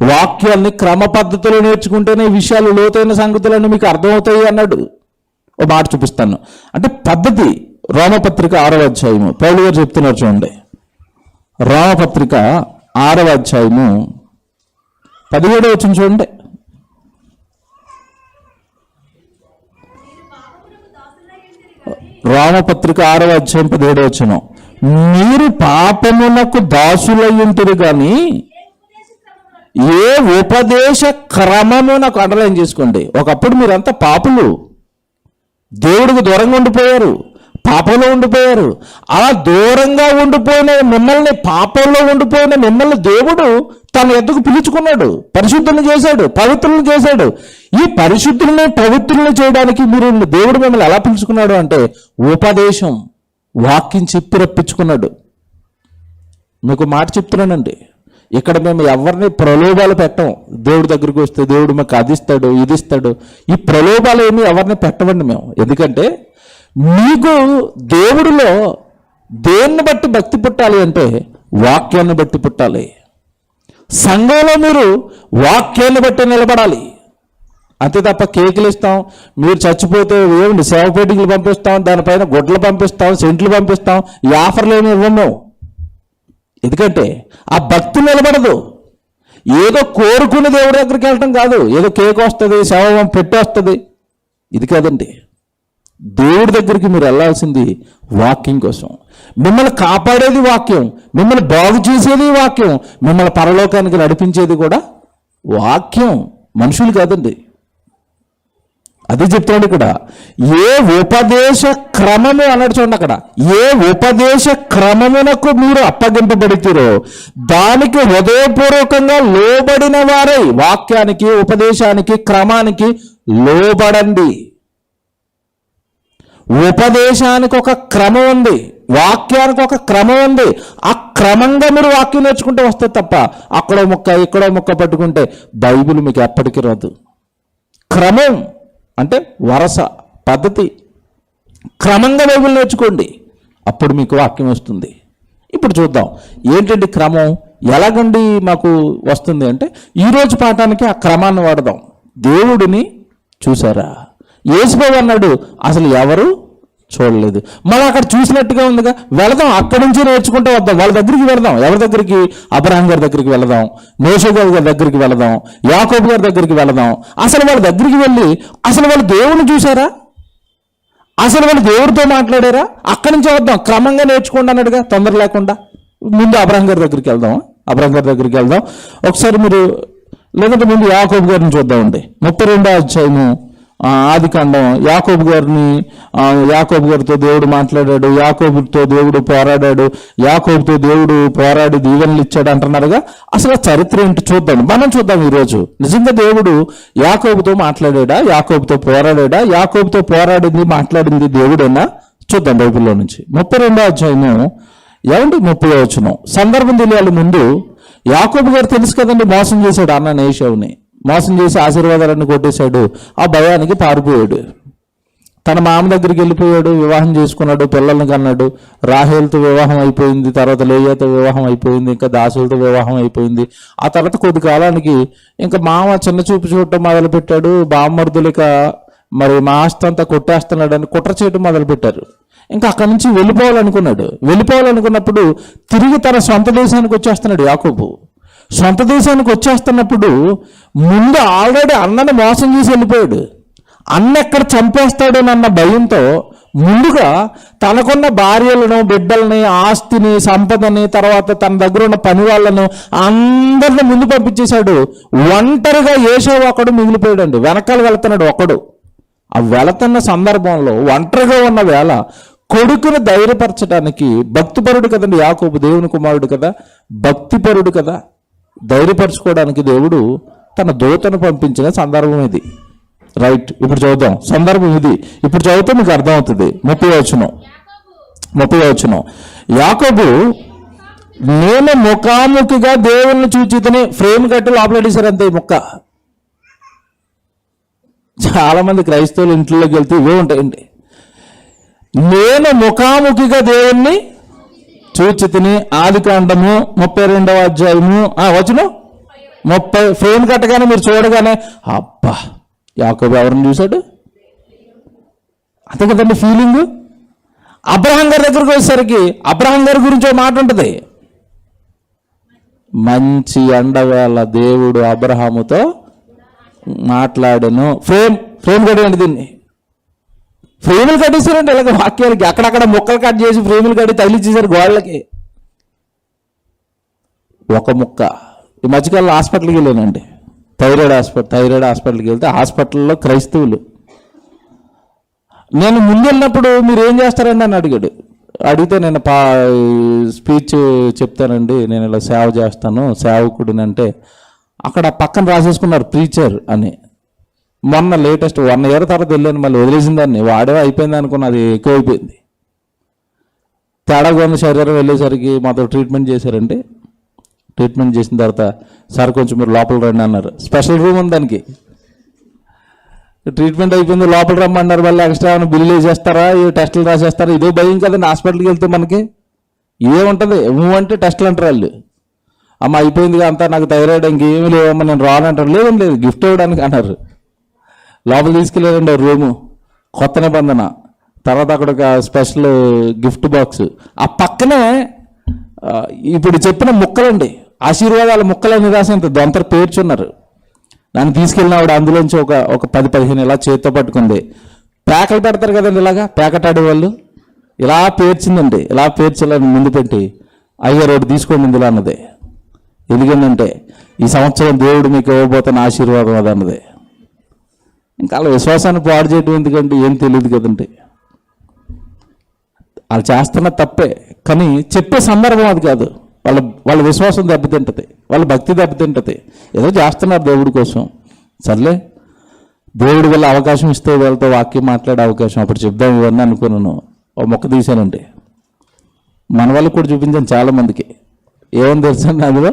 వాక్యాన్ని క్రమ పద్ధతిలో నేర్చుకుంటేనే విషయాలు, లోతైన సంగతులన్నీ మీకు అర్థమవుతాయి అన్నాడు. ఓ మాట చూపిస్తాను, అంటే పద్ధతి. రోమపత్రిక 6వ అధ్యాయము పౌలు గారు చెప్తున్నారు చూడండి. రోమపత్రిక 6వ అధ్యాయము 17వ వచనం చూడండి. రోమపత్రిక 6వ అధ్యాయం 17వ వచనం. మీరు పాపమునకు దాసులయ్యుంటిరి కానీ ఏ ఉపదేశ క్రమమునకు, అండర్లైన్ చేసుకోండి. ఒకప్పుడు మీరంతా పాపులు, దేవుడికి దూరంగా ఉండిపోయారు, పాపంలో ఉండిపోయారు. అలా దూరంగా ఉండిపోయిన మిమ్మల్ని, పాపంలో ఉండిపోయిన మిమ్మల్ని దేవుడు తన ఎద్దుకు పిలుచుకున్నాడు, పరిశుద్ధులను చేశాడు, పవిత్రులను చేశాడు. ఈ పరిశుద్ధుల్ని పవిత్రులను చేయడానికి మీరు దేవుడు మిమ్మల్ని ఎలా పిలుచుకున్నాడు అంటే ఉపదేశం, వాక్యం చెప్పి రప్పించుకున్నాడు. మీకు మాట చెప్తున్నానండి, ఇక్కడ మేము ఎవరిని ప్రలోభాలు పెట్టం. దేవుడి దగ్గరికి వస్తే దేవుడు మాకు అది ఇస్తాడు ఇది ఇస్తాడు, ఈ ప్రలోభాలు ఏమి ఎవరిని పెట్టవండి మేము. ఎందుకంటే మీకు దేవుడిలో దేన్ని బట్టి భక్తి పుట్టాలి అంటే వాక్యాన్ని బట్టి పుట్టాలి. సంఘంలో మీరు వాక్యాన్ని బట్టి నిలబడాలి, అంతే తప్ప కేకులు ఇస్తాం, మీరు చచ్చిపోతే ఏమిటి సేవపేటికలు పంపిస్తాం, దానిపైన గుడ్లు పంపిస్తాం, సెంట్లు పంపిస్తాం, ఈ ఆఫర్లు ఏమి ఇవ్వము. ఎందుకంటే ఆ భక్తి నిలబడదు. ఏదో కోరుకుని దేవుడి దగ్గరికి వెళ్ళటం కాదు, ఏదో కేక్ వస్తుంది, శవం పెట్టి వస్తుంది, ఇది కాదండి. దేవుడి దగ్గరికి మీరు వెళ్ళాల్సింది వాక్యం కోసం. మిమ్మల్ని కాపాడేది వాక్యం, మిమ్మల్ని బాగు చేసేది వాక్యం, మిమ్మల్ని పరలోకానికి నడిపించేది కూడా వాక్యం, మనుషులు కాదండి. అది చెప్తాడు ఇక్కడ. ఏ ఉపదేశ క్రమము అన్నాడు చూడండి అక్కడ. ఏ ఉపదేశ క్రమమునకు మీరు అప్పగింపబడితేరో దానికి హృదయపూర్వకంగా లోబడిన వారై, వాక్యానికి, ఉపదేశానికి, క్రమానికి లోబడండి. ఉపదేశానికి ఒక క్రమం ఉంది, వాక్యానికి ఒక క్రమం ఉంది. ఆ క్రమంగా మీరు వాక్యం నేర్చుకుంటే వస్తుంది తప్ప అక్కడో ముక్క ఇక్కడో ముక్క పట్టుకుంటే బైబిల్ మీకు ఎప్పటికీ రాదు. క్రమం అంటే వరస, పద్ధతి. క్రమంగా బైబిల్ నేర్చుకోండి, అప్పుడు మీకు వాక్యం వస్తుంది. ఇప్పుడు చూద్దాం ఏంటంటే క్రమం ఎలాగండి మాకు వస్తుంది అంటే, ఈరోజు పాఠానికి ఆ క్రమాన్ని వాడదాం. దేవుడిని చూసారా? యేసుబాబు అన్నాడు అసలు ఎవరు చూడలేదు. మనం అక్కడ చూసినట్టుగా ఉందిగా, వెళదాం, అక్కడి నుంచి నేర్చుకుంటూ వద్దాం. వాళ్ళ దగ్గరికి వెళదాం. ఎవరి దగ్గరికి? అబ్రహాం గారి దగ్గరికి వెళదాం, మోషే గారి దగ్గరికి వెళదాం, యాకోబు గారి దగ్గరికి వెళదాం. అసలు వాళ్ళ దగ్గరికి వెళ్ళి అసలు వాళ్ళు దేవుడిని చూసారా? అసలు వాళ్ళు దేవుడితో మాట్లాడారా? అక్కడి నుంచి వద్దాం, క్రమంగా నేర్చుకోండి అన్నాడుగా, తొందర లేకుండా. ముందు అబ్రహాం గారి దగ్గరికి వెళ్దాం. అబ్రహాం గారి దగ్గరికి వెళ్దాం ఒకసారి మీరు, లేదంటే ముందు యాకోబు గారిని చూద్దామండి. 32వ అధ్యాయము ఆదికాండం. యాకోబు గారితో దేవుడు మాట్లాడాడు, యాకోబుతో దేవుడు పోరాడాడు, యాకోబుతో దేవుడు పోరాడి దీవెనలు ఇచ్చాడు అంటున్నారుగా. అసలు చరిత్ర ఏంటి చూద్దాం, మనం చూద్దాం ఈరోజు. నిజంగా దేవుడు యాకోబుతో మాట్లాడాడా, యాకోబుతో పోరాడాడా, యాకోబుతో పోరాడింది మాట్లాడింది దేవుడేనా? చూద్దాం బైబిల్లో నుంచి. 32వ అధ్యాయము ఏమండి 30వ వచనం. సందర్భం తెలియాలి ముందు. యాకోబు గారు తెలుసు కదండి, మోసం చేశాడు అన్న ఏశావుని, మోసం చేసి ఆశీర్వాదాలన్నీ కొట్టేశాడు. ఆ భయానికి పారిపోయాడు, తన మామ దగ్గరికి వెళ్ళిపోయాడు, వివాహం చేసుకున్నాడు, పిల్లల్ని కన్నాడు. రాహేల్తో వివాహం అయిపోయింది, తర్వాత లేయాతో వివాహం అయిపోయింది, ఇంకా దాసులతో వివాహం అయిపోయింది. ఆ తర్వాత కొద్ది కాలానికి ఇంకా మామ చిన్న చూపు చూడటం మొదలుపెట్టాడు. బామ్మర్దులిక మరి మా ఆస్తి అంతా కొట్టేస్తున్నాడని కుట్ర చేయడం మొదలుపెట్టారు. ఇంకా అక్కడి నుంచి వెళ్ళిపోవాలనుకున్నప్పుడు తిరిగి తన సొంత దేశానికి వచ్చేస్తున్నాడు యాకోబు. సొంత దేశానికి వచ్చేస్తున్నప్పుడు ముందు ఆల్రెడీ అన్నని మోసం చేసి వెళ్ళిపోయాడు. అన్న ఎక్కడ చంపేస్తాడోనన్న భయంతో ముందుగా తనకున్న భార్యలను, బిడ్డల్ని, ఆస్తిని, సంపదని, తర్వాత తన దగ్గర ఉన్న పని వాళ్ళను అందరిని ముందు పంపించేశాడు. ఒంటరిగా ఏశావు ఒకడు మిగిలిపోయాడండి, వెనకాల వెళుతున్నాడు ఒకడు. ఆ వెళుతున్న సందర్భంలో ఒంటరిగా ఉన్న వేళ కొడుకును ధైర్యపరచడానికి, భక్తిపరుడు కదండి యాకోబు, దేవుని కుమారుడు కదా, భక్తిపరుడు కదా, ధైర్యపరచుకోవడానికి దేవుడు తన దూతను పంపించిన సందర్భం ఇది. రైట్, ఇప్పుడు చదువుతాం సందర్భం ఇది. ఇప్పుడు చదివితే మీకు అర్థమవుతుంది. 30వ వచనం. యాకోబు నేను ముఖాముఖిగా దేవుణ్ణి చూచితని, ఫ్రేమ్ కట్టి లోపలెట్టేశారు అంతే. ముక్క చాలా మంది క్రైస్తవులు ఇంట్లోకి వెళ్తే ఇవే ఉంటాయండి. నేను ముఖాముఖిగా దేవుణ్ణి చూచితిని, ఆదికాండము 32వ అధ్యాయము వచనం 30. ఫ్రేమ్ కట్టగానే మీరు చూడగానే అబ్బా యాకోబు ఎవరిని చూశాడు అంతే కదండి ఫీలింగ్. అబ్రహాం గారి దగ్గరకు వచ్చేసరికి అబ్రహాం గారి గురించి మాట ఉంటుంది. మంచి ఎండవేళ దేవుడు అబ్రహాముతో మాట్లాడాను. ఫ్రేమ్ కట్టండి, దీన్ని ఫ్రేములు కట్టేశారండి ఇలాగ వాక్యాలకి. అక్కడక్కడ ముక్కలు కట్ చేసి ఫ్రేములు కట్టి తగిలిచ్చేసారు గోడలకి. ఒక ముక్క. ఈ మధ్యకాలంలో హాస్పిటల్కి వెళ్ళానండి, థైరాయిడ్ హాస్పిటల్కి వెళ్తే హాస్పిటల్లో క్రైస్తవులు, నేను ముందు వెళ్ళినప్పుడు మీరు ఏం చేస్తారండి అని అడిగితే నేను స్పీచ్ చెప్తానండి, నేను ఇలా సేవ చేస్తాను, సేవకుడిని అంటే అక్కడ పక్కన రాసేసుకున్నారు ప్రీచర్ అని. మొన్న లేటెస్ట్ 1 year తర్వాత వెళ్ళాను, మళ్ళీ వదిలేసిన దాన్ని, వాడే అయిపోయింది అనుకున్న, అది ఎక్కువైపోయింది. తేడాగా ఉన్న శరీరం వెళ్ళేసరికి మాతో ట్రీట్మెంట్ చేశారండి. ట్రీట్మెంట్ చేసిన తర్వాత సార్ కొంచెం మీరు లోపల రండి అన్నారు. స్పెషల్ రూమ్ ఉంది దానికి. ట్రీట్మెంట్ అయిపోయింది, లోపల రమ్మన్నారు. మళ్ళీ ఎక్స్ట్రా బిల్లు వేసేస్తారా, ఏ టెస్టులు రాసేస్తారా, ఇదో భయం కదండి. హాస్పిటల్కి వెళ్తే మనకి ఏముంటుంది, అంటే టెస్టులు అంటారు వాళ్ళు. అమ్మ అయిపోయిందిగా అంతా, నాకు థైరాయిడ్ ఇంకేమీ లేవమ్మా నేను రానంటారు. లేదు గిఫ్ట్ ఇవ్వడానికి అన్నారు. లోపల తీసుకెళ్ళారండి రూము, కొత్త నిబంధన. తర్వాత అక్కడ ఒక స్పెషల్ గిఫ్ట్ బాక్స్, ఆ పక్కనే ఇప్పుడు చెప్పిన ముక్కలండి, ఆశీర్వాదాల ముక్కలని రాసి ఇంత దొంతర పేర్చున్నారు. నన్ను తీసుకెళ్ళినవాడు అందులోంచి ఒక 10-15 ఇలా చేతితో పట్టుకుంది. ప్యాకెట్ పెడతారు కదండి, ఇలాగా ప్యాకెట్ ఆడేవాళ్ళు ఇలా పేర్చిందండి. ఇలా పేర్చాలని ముందు పెట్టి అయ్యారు ఒకటి తీసుకోండి ఇందులో అన్నది. ఎందుకంటే ఈ సంవత్సరం దేవుడు మీకు ఇవ్వబోతున్న ఆశీర్వాదం అది అన్నది. ఇంకా అలా విశ్వాసాన్ని పాడు చేయడం ఎందుకంటే ఏం తెలియదు కదండి. వాళ్ళు చేస్తున్న తప్పే, కానీ చెప్పే సందర్భం అది కాదు. వాళ్ళ విశ్వాసం దెబ్బతింటది, వాళ్ళ భక్తి దెబ్బతింటది. ఏదో చేస్తున్నారు దేవుడి కోసం, సర్లే దేవుడి వల్ల అవకాశం ఇస్తే వాళ్ళతో వాక్యం మాట్లాడే అవకాశం అప్పుడు చెప్దాం ఇవన్నీ అనుకున్నాను. ఓ మొక్క తీశానండి, మన వాళ్ళకి కూడా చూపించాను చాలామందికి. ఏమని తెలుసండి అందులో,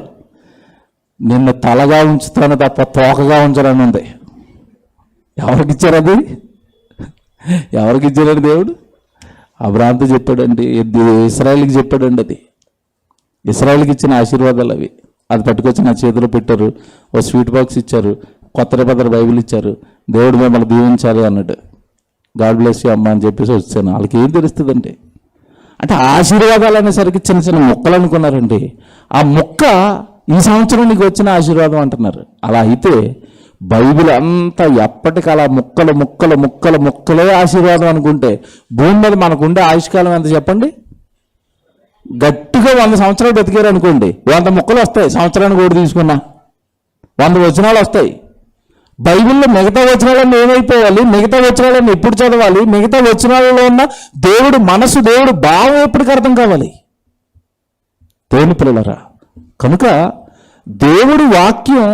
నిన్ను తలగా ఉంచుతాను తప్ప తోకగా ఉంచాలని ఉంది. ఎవరికి ఇచ్చారు అది? ఎవరికి ఇచ్చారండి దేవుడు? అబ్రాహాముతో చెప్పాడండి, ఇశ్రాయేలుకి చెప్పాడండి. అది ఇశ్రాయేలుకి ఇచ్చిన ఆశీర్వాదాలు అవి. అది పట్టుకొచ్చి నా చేతిలో పెట్టారు, ఓ స్వీట్ బాక్స్ ఇచ్చారు, కొత్త బైబిల్ ఇచ్చారు, దేవుడు మిమ్మల్ని దీవించాలి అన్నాడు. గాడ్ బ్లెస్ యూ అమ్మ అని చెప్పేసి వచ్చాను. వాళ్ళకి ఏం తెలుస్తుందండి? అంటే ఆశీర్వాదాలు అనేసరికి చిన్న చిన్న మొక్కలు అనుకున్నారండి. ఆ మొక్క ఈ సంవత్సరం నీకు వచ్చిన ఆశీర్వాదం అంటున్నారు. అలా అయితే బైబిల్ అంతా ఎప్పటికలా ముక్కలే ఆశీర్వాదం అనుకుంటే భూమి మీద మనకుండే ఆయుష్కాలం ఎంత చెప్పండి? గట్టిగా 100 సంవత్సరాలు బతికారు అనుకోండి, 100 మొక్కలు వస్తాయి. సంవత్సరానికి ఒకటి తీసుకున్నా 100 వచనాలు వస్తాయి. బైబిల్లో మిగతా వచనాలన్నీ ఏమైపోవాలి? మిగతా వచనాలన్నీ ఎప్పుడు చదవాలి? మిగతా వచనాలలో ఉన్న దేవుడు మనసు, దేవుడు భావం ఎప్పటికి అర్థం కావాలి? దేవుని పిల్లలారా, కనుక దేవుడి వాక్యం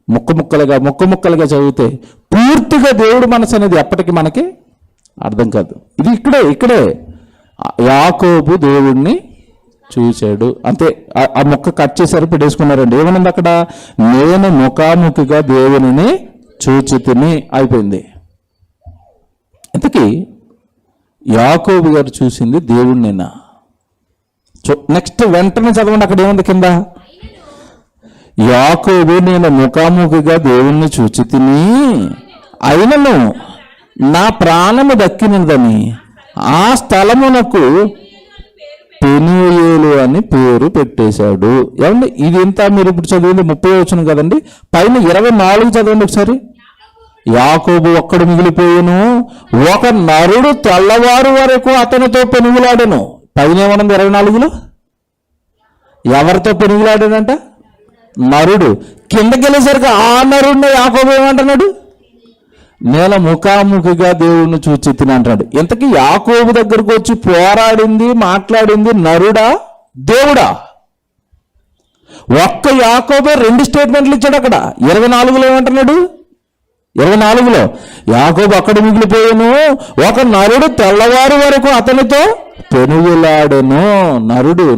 ముక్కలుగా చదివితే పూర్తిగా దేవుడు మనసు అనేది ఎప్పటికీ మనకి అర్థం కాదు. ఇది ఇక్కడే యాకోబు దేవుడిని చూశాడు అంతే. ఆ మొక్క కట్ చేశారు, పెట్టేసుకున్నారండి. ఏమనుంది అక్కడ? నేను ముఖాముఖిగా దేవుని చూచితిని అయిపోయింది. ఇంతకీ యాకోబు గారు చూసింది దేవుడినేనా? నెక్స్ట్ వెంటనే చదవండి, అక్కడ ఏముంది కింద? యాకోబు నేను ముఖాముఖిగా దేవుణ్ణి చూచితిని, అయినను నా ప్రాణము దక్కినదని ఆ స్థలమునకు పెనూయేలు అని పేరు పెట్టేశాడు. ఏమండి ఇది ఇంత మీరు ఇప్పుడు చదివింది 30 వచనం కదండి, పైన 24 చదవండి ఒకసారి. యాకోబు ఒక్కడు మిగిలిపోయాను, ఒక నరుడు తెల్లవారు వరకు అతనితో పెనుగులాడను. పైన ఏమన్నది 24లో? ఎవరితో పెనుగులాడాడంట? నరుడు. కిందకి వెళ్ళేసరికి ఆ నరుడిని యాకోబు ఏమంటున్నాడు? నేను ముఖాముఖిగా దేవుణ్ణి చూచితిని అంటాడు. ఇంతకీ యాకోబు దగ్గరకు వచ్చి పోరాడింది, మాట్లాడింది నరుడా దేవుడా? ఒక్క యాకోబే 2 స్టేట్మెంట్లు ఇచ్చాడు అక్కడ. 24లో ఏమంటున్నాడు? 24లో యాకోబు అక్కడ మిగిలిపోయాను, ఒక నరుడు తెల్లవారు వరకు అతనితో పెనుగులాడెను.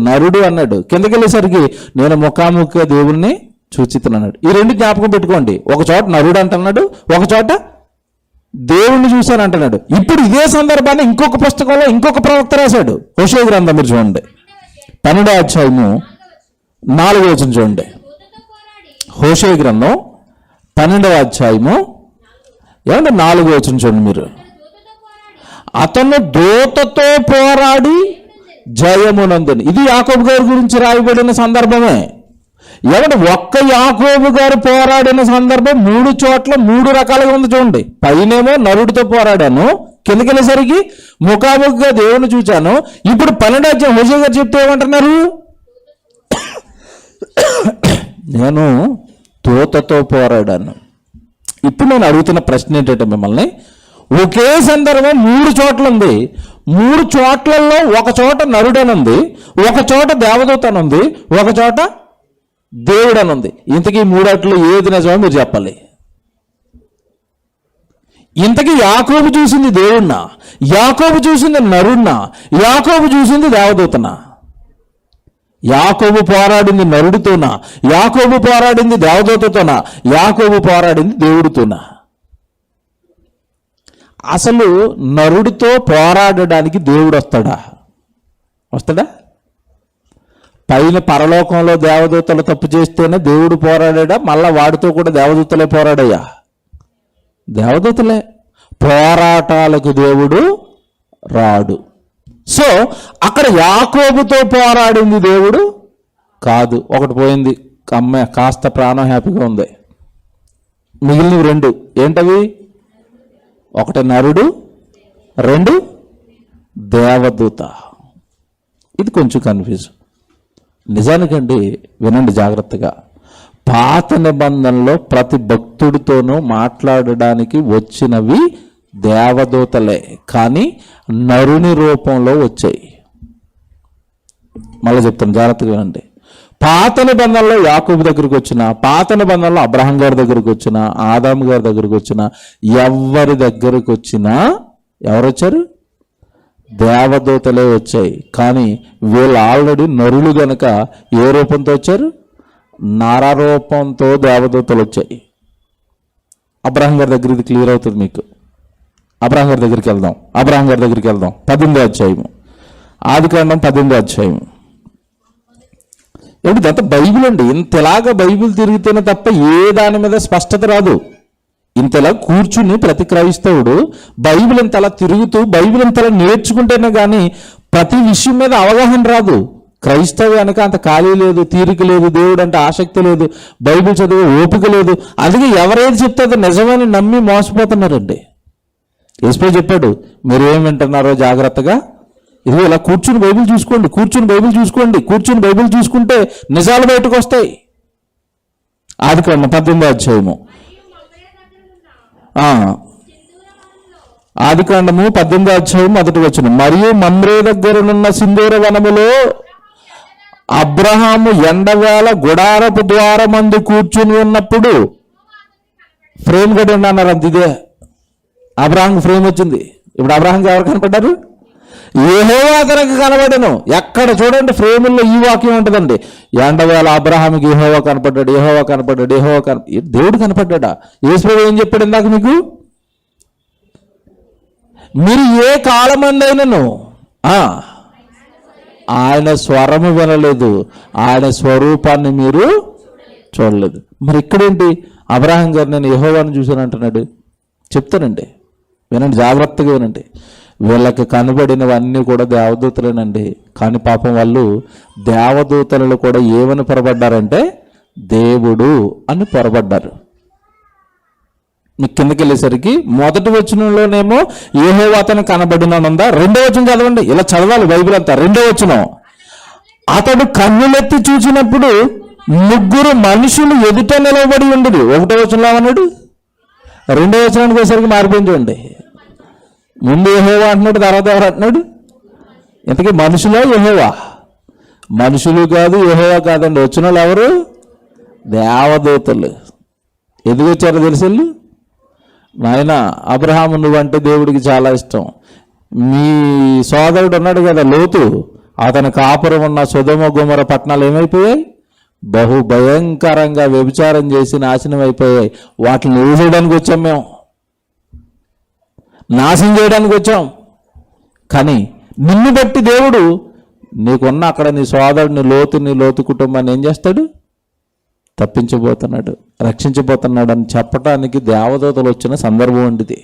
నరుడు అన్నాడు. కిందకి వెళ్ళేసరికి నేను ముఖాముఖిగా దేవుణ్ణి చూచితిని అన్నాడు. ఈ 2 జ్ఞాపకం పెట్టుకోండి. ఒక చోట నరుడు అంటున్నాడు, ఒక చోట దేవుణ్ణి చూశాను అంటున్నాడు. ఇప్పుడు ఇదే సందర్భాన్ని ఇంకొక పుస్తకంలో ఇంకొక ప్రవక్త రాశాడు. హోషేయ గ్రంథం మీరు చూడండి, 12వ అధ్యాయము 4వ వచనం చూడండి. హోషేయ గ్రంథం 12వ అధ్యాయము 4వ వచనం చూడండి మీరు. అతను దూతతో పోరాడి జయమునందుని. ఇది యాకోబు గారి గురించి రాయబడిన సందర్భమే. ఒక్క యాకోబు గారు పోరాడిన సందర్భం 3 చోట్ల 3 రకాలుగా ఉంది చూడండి. పైనేమో నరుడితో పోరాడాను, కిందకి వెళ్ళేసరికి ముఖాముఖిగా దేవుని చూచాను. ఇప్పుడు 12వ అధ్యాయం హోషేయ గారు చెప్తే ఏమంటున్నారు? నేను దూతతో పోరాడాను. ఇప్పుడు నేను అడుగుతున్న ప్రశ్న ఏంటంటే మిమ్మల్ని, ఒకే సందర్భం 3 చోట్ల ఉంది. 3 చోట్లలో ఒక చోట నరుడనుంది, ఒక చోట దేవదూతనుంది, ఒక చోట దేవుడు అని ఉంది. ఇంతకీ 3 ఏది నిజమో మీరు చెప్పాలి. ఇంతకీ యాకోబు చూసింది దేవుణ్ణా? యాకోబు చూసింది నరుణ్ణా? యాకోబు చూసింది దేవదూతనా? యాకోబు పోరాడింది నరుడితోనా? యాకోబు పోరాడింది దేవదూతతోనా? యాకోబు పోరాడింది దేవుడితోనా? అసలు నరుడితో పోరాడడానికి దేవుడు వస్తాడా? పైన పరలోకంలో దేవదూతలు తప్పు చేస్తేనే దేవుడు పోరాడా? మళ్ళా వాడితో కూడా దేవదూతలే పోరాడయ్యా? దేవదూతలే. పోరాటాలకు దేవుడు రాడు. సో అక్కడ యాకోబుతో పోరాడింది దేవుడు కాదు. ఒకటి పోయింది, అమ్మాయి కాస్త ప్రాణం హ్యాపీగా ఉంది. మిగిలినవి రెండు ఏంటవి? ఒకటి నరుడు, రెండు దేవదూత. ఇది కొంచెం కన్ఫ్యూజ్. నిజానికండి వినండి జాగ్రత్తగా, పాత నిబంధనలో ప్రతి భక్తుడితోనూ మాట్లాడడానికి వచ్చినవి దేవదూతలే, కానీ నరుని రూపంలో వచ్చాయి. మళ్ళీ చెప్తాను, జాగ్రత్తగా వినండి. పాత నిబంధనలో యాకోబు దగ్గరికి వచ్చిన, పాత నిబంధనలో అబ్రహాం గారి దగ్గరికి వచ్చిన, ఆదాము గారి దగ్గరికి వచ్చిన, ఎవరి దగ్గరికి వచ్చినా ఎవరు వచ్చారు? దేవదూతలే వచ్చాయి. కానీ వీళ్ళు ఆల్రెడీ నరులు గనక ఏ రూపంతో వచ్చారు? నరరూపంతో దేవదూతలు వచ్చాయి. అబ్రహాం గారి దగ్గర ఇది క్లియర్ అవుతుంది మీకు. అబ్రహాం గారి దగ్గరికి వెళ్దాం. 18వ అధ్యాయము, ఆదికాండం 18వ అధ్యాయము. ఏమిటి ఇదంతా బైబిల్ అండి. ఇంతలాగా బైబిల్ తిరిగితేనే తప్ప ఏ దాని మీద స్పష్టత రాదు. ఇంతలా కూర్చుని ప్రతి క్రైస్తవుడు బైబిల్ ఇంతలా తిరుగుతూ బైబిల్ ఇంతలా నేర్చుకుంటేనే కానీ ప్రతి విషయం మీద అవగాహన రాదు. క్రైస్తవ్యానికి అంత ఖాళీ లేదు, తీరిక లేదు, దేవుడు అంటే ఆసక్తి లేదు, బైబిల్ చదివే ఓపిక లేదు. అందుకే ఎవరేది చెప్తే అది నిజమని నమ్మి మోసపోతున్నారండి. యేసు చెప్పాడు, మీరు ఏం వింటున్నారో జాగ్రత్తగా ఇది ఇలా కూర్చుని బైబిల్ చూసుకోండి, కూర్చుని బైబిల్ చూసుకుంటే నిజాలు బయటకు వస్తాయి. ఆదికాండం 18వ అధ్యాయము, ఆదికాండము 18వ అధ్యాయం 1వ వచనం. మరియు మమ్రే దగ్గరనున్న సింధూర వనములో అబ్రహాము ఎండవేళ గుడారపు ద్వారమందు కూర్చుని ఉన్నప్పుడు ఫ్రేమ్ కట్టండి అన్నారు. అంత ఇదే అబ్రహాం ఫ్రేమ్ వచ్చింది. ఇప్పుడు అబ్రహాంకి ఎవరు కనపడ్డారు? యెహోవా అతనికి కనబడెను. ఎక్కడ చూడండి ఫ్రేముల్లో ఈ వాక్యం ఉంటుందండి. ఎండవేళ అబ్రహాంకి యెహోవా కనపడ్డాడు. దేవుడు కనపడ్డా? యేసు ఏం చెప్పాడు ఇందాక మీకు? మీరు ఏ కాలమందైనను ఆయన స్వరము వినలేదు, ఆయన స్వరూపాన్ని మీరు చూడలేదు. మరి ఇక్కడేంటి? అబ్రహాం గారు నేను యెహోవాను చూశాను అంటున్నాడు. చెప్తానండి, వినండి, జాగ్రత్తగా వినండి. వీళ్ళకి కనబడినవన్నీ కూడా దేవదూతలేనండి. కానీ పాపం వాళ్ళు దేవదూతలు కూడా ఏమని పొరబడ్డారంటే దేవుడు అని పొరబడ్డారు. మీకు కిందకి వెళ్ళేసరికి మొదటి వచనంలోనేమో యెహోవా అతను కనబడినందా. 2వ వచనం చదవండి, ఇలా చదవాలి బైబిల్ అంతా. 2వ వచనం, అతడు కన్నులెత్తి చూసినప్పుడు 3 మనుషులు ఎదుట నిలబడి ఉండరు. 1వ వచనంలో అన్నాడు, 2వ వచనానికి వచ్చేసరికి మారిపోయింది చూడండి. ముందు యెహోవా అంటున్నాడు, తర్వాత ఎవరు అంటున్నాడు? ఇంతకీ మనుషులా యెహోవా? మనుషులు కాదు, యెహోవా కాదండి. వచ్చిన వాళ్ళు ఎవరు? దేవదూతలు. ఎందుకు వచ్చారో తెలుసు? నాయన అబ్రహాము నువ్వంటే దేవుడికి చాలా ఇష్టం. మీ సోదరుడు ఉన్నాడు కదా లోతు, అతని కాపురం ఉన్న సొదొమ గొమొర్రా పట్టణాలు ఏమైపోయాయి? బహు భయంకరంగా వ్యభిచారం చేసి నాశనం అయిపోయాయి. వాటిని నిలిచేయడానికి వచ్చాం, మేము నాశనం చేయడానికి వచ్చాం. కానీ నిన్ను బట్టి దేవుడు నీకున్న అక్కడ నీ సోదరుడిని లోతు కుటుంబాన్ని ఏం చేస్తాడు? తప్పించబోతున్నాడు, రక్షించబోతున్నాడు అని చెప్పటానికి దేవదూతలు వచ్చిన సందర్భం వంటిది.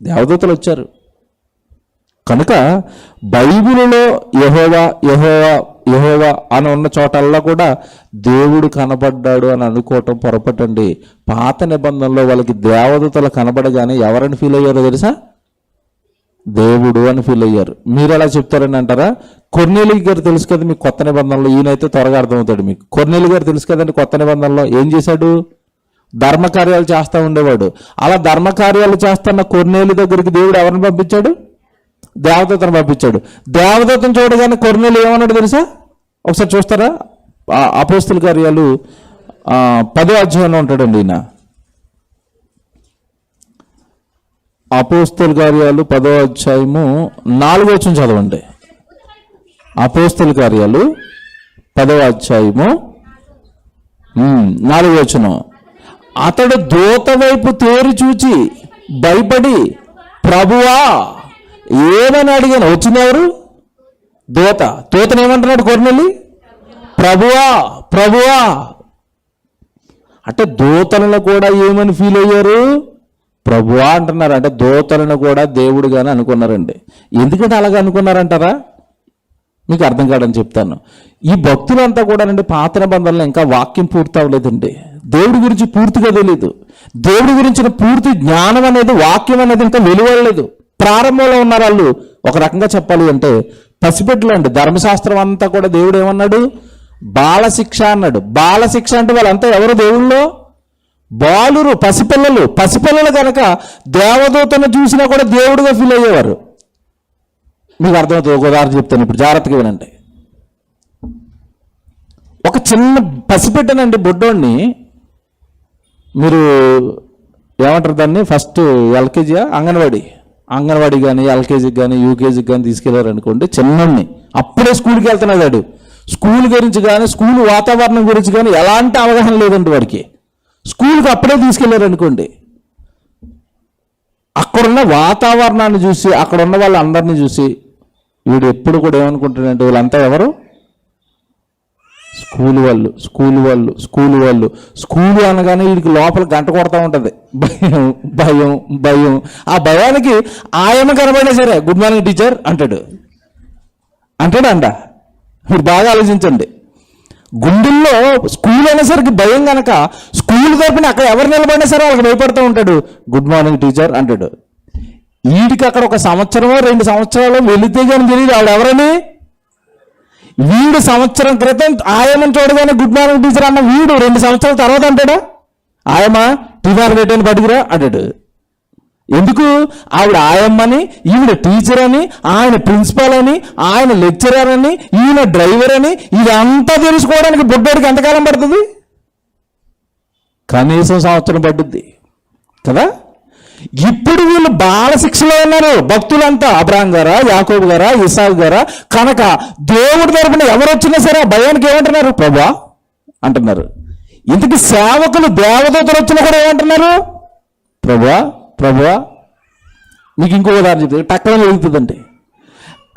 దేవదూతలు వచ్చారు కనుక బైబిలులో యెహోవా అని ఉన్న చోటల్లా కూడా దేవుడు కనబడ్డాడు అని అనుకోవటం పొరపటండి. పాత నిబంధనలో వాళ్ళకి దేవదూతలు కనబడగానే ఎవరని ఫీల్ అయ్యారో తెలుసా? దేవుడు అని ఫీల్ అయ్యారు. మీరు ఎలా చెప్తారని అంటారా? కొర్నేలి గారు తెలుసు కదా మీకు కొత్త నిబంధనలో, ఈయనైతే త్వరగా అర్థమవుతాడు మీకు. కొర్నేలి గారు తెలుసు కదండి కొత్త నిబంధనలో ఏం చేశాడు? ధర్మకార్యాలు చేస్తూ ఉండేవాడు. అలా ధర్మకార్యాలు చేస్తున్న కొర్నేలి దగ్గరికి దేవుడు ఎవరిని పంపించాడు? దేవదూతను పంపించాడు. దేవదూతను చూడగానే కొర్నేలి ఏమన్నాడు తెలుసా? ఒకసారి చూస్తారా? అపోస్తల కార్యాలు 10వ అధ్యాయంలో ఉంటాడండి ఈయన. అపోస్తల కార్యాలు 10వ అధ్యాయము 4వ వచనం చదవండి. అపోస్తల కార్యాలు 10వ అధ్యాయము 4వ వచనం. అతడు దూత వైపు తేరి చూచి భయపడి ప్రభువా ఏమని అడిగాను. వచ్చింది ఎవరు? దూతను ఏమంటున్నాడు కొర్నేలి? ప్రభువా. అంటే దూతలను కూడా ఏమని ఫీల్ అయ్యారు? ప్రభువా అంటున్నారు. అంటే దూతలను కూడా దేవుడుగానే అనుకున్నారండి. ఎందుకంటే అలాగే అనుకున్నారంటారా? మీకు అర్థం కాదని చెప్తాను. ఈ భక్తులంతా కూడా అండి పాత నిబంధనలో ఇంకా వాక్యం పూర్తి అవ్వలేదండి. దేవుడి గురించి పూర్తిగా తెలియదు. దేవుడి గురించిన పూర్తి జ్ఞానం అనేది, వాక్యం అనేది ఇంకా వెలువడలేదు. ప్రారంభంలో ఉన్నారు వాళ్ళు. ఒక రకంగా చెప్పాలి అంటే పసిబిడ్డలు అండి. ధర్మశాస్త్రం అంతా కూడా దేవుడు ఏమన్నాడు? బాలశిక్ష అన్నాడు. బాలశిక్ష అంటే వాళ్ళంతా ఎవరు? దేవుళ్ళో బాలురు, పసిపిల్లలు కనుక దేవదూతను చూసినా కూడా దేవుడుగా ఫీల్ అయ్యేవారు. మీకు అర్థమవుతుంది. ఒక ఉదాహరణ చెప్తాను, ఇప్పుడు జాగ్రత్తగా వినండి. ఒక చిన్న పసిబిడ్డనండి, బుడ్డోడిని మీరు ఏమంటారు దాన్ని, ఫస్ట్ ఎల్కేజీ అంగన్వాడీ కానీ ఎల్కేజీకి కానీ యూకేజీకి కానీ తీసుకెళ్లారు అనుకోండి. చిన్నోడిని అప్పుడే స్కూల్కి వెళ్తున్నాడు. స్కూల్ గురించి కానీ స్కూల్ వాతావరణం గురించి కానీ ఎలాంటి అవగాహన లేదండి వాడికి. స్కూల్కి అప్పుడే తీసుకెళ్లారు అనుకోండి. అక్కడున్న వాతావరణాన్ని చూసి, అక్కడ ఉన్న వాళ్ళందరినీ చూసి వీడు ఎప్పుడు కూడా ఏమనుకుంటాడంటే వీళ్ళంతా ఎవరు? స్కూల్ వాళ్ళు. స్కూలు అనగానే వీడికి లోపల గంట కొడతా ఉంటుంది. భయం. ఆ భయానికి ఆయమ్మ కనబడినా సరే గుడ్ మార్నింగ్ టీచర్ అంటాడు. మీరు బాగా ఆలోచించండి. గుండెల్లో స్కూల్ అనేసరికి భయం కనుక స్కూల్ తరపున అక్కడ ఎవరు నిలబడినా సరే వాళ్ళకి భయపడుతూ ఉంటాడు. గుడ్ మార్నింగ్ టీచర్ అంటాడు. వీడికి అక్కడ 1 సంవత్సరమో 2 సంవత్సరాలు వెళితే కానీ తెలియదు ఆవిడ ఎవరని. వీడు సంవత్సరం క్రితం ఆయమని చూడగానే గుడ్ మార్నింగ్ టీచర్ అన్న వీడు 2 సంవత్సరాల తర్వాత అంటాడా? ఆయమ్మ టీచర్ పెట్టని పట్టుకురా అంటాడు. ఎందుకు? ఆవిడ ఆయమ్మని, ఈవిడ టీచర్ అని, ఆయన ప్రిన్సిపాల్ అని, ఆయన లెక్చరర్ అని, ఈయన డ్రైవర్ అని, ఇదంతా తెలుసుకోవడానికి బుడ్డోడికి ఎంతకాలం పడుతుంది? కనీసం సంవత్సరం పడుద్ది కదా. ఇప్పుడు వీళ్ళు బాలశిక్షలో ఉన్నారు భక్తులంతా. అబ్రాహాం గారా, యాకోబు గారా, ఇసాకు గారా. కనుక దేవుడి తరపున ఎవరు వచ్చినా సరే ఆ భయానికి ఏమంటున్నారు? ప్రభువా అంటున్నారు. ఇంతకీ సేవకులు దేవదూతలు వచ్చినా కూడా ఏమంటున్నారు? ప్రభువా. మీకు ఇంకో ఉదాహరణ చెప్తే టక్కన వెళ్తుందండి.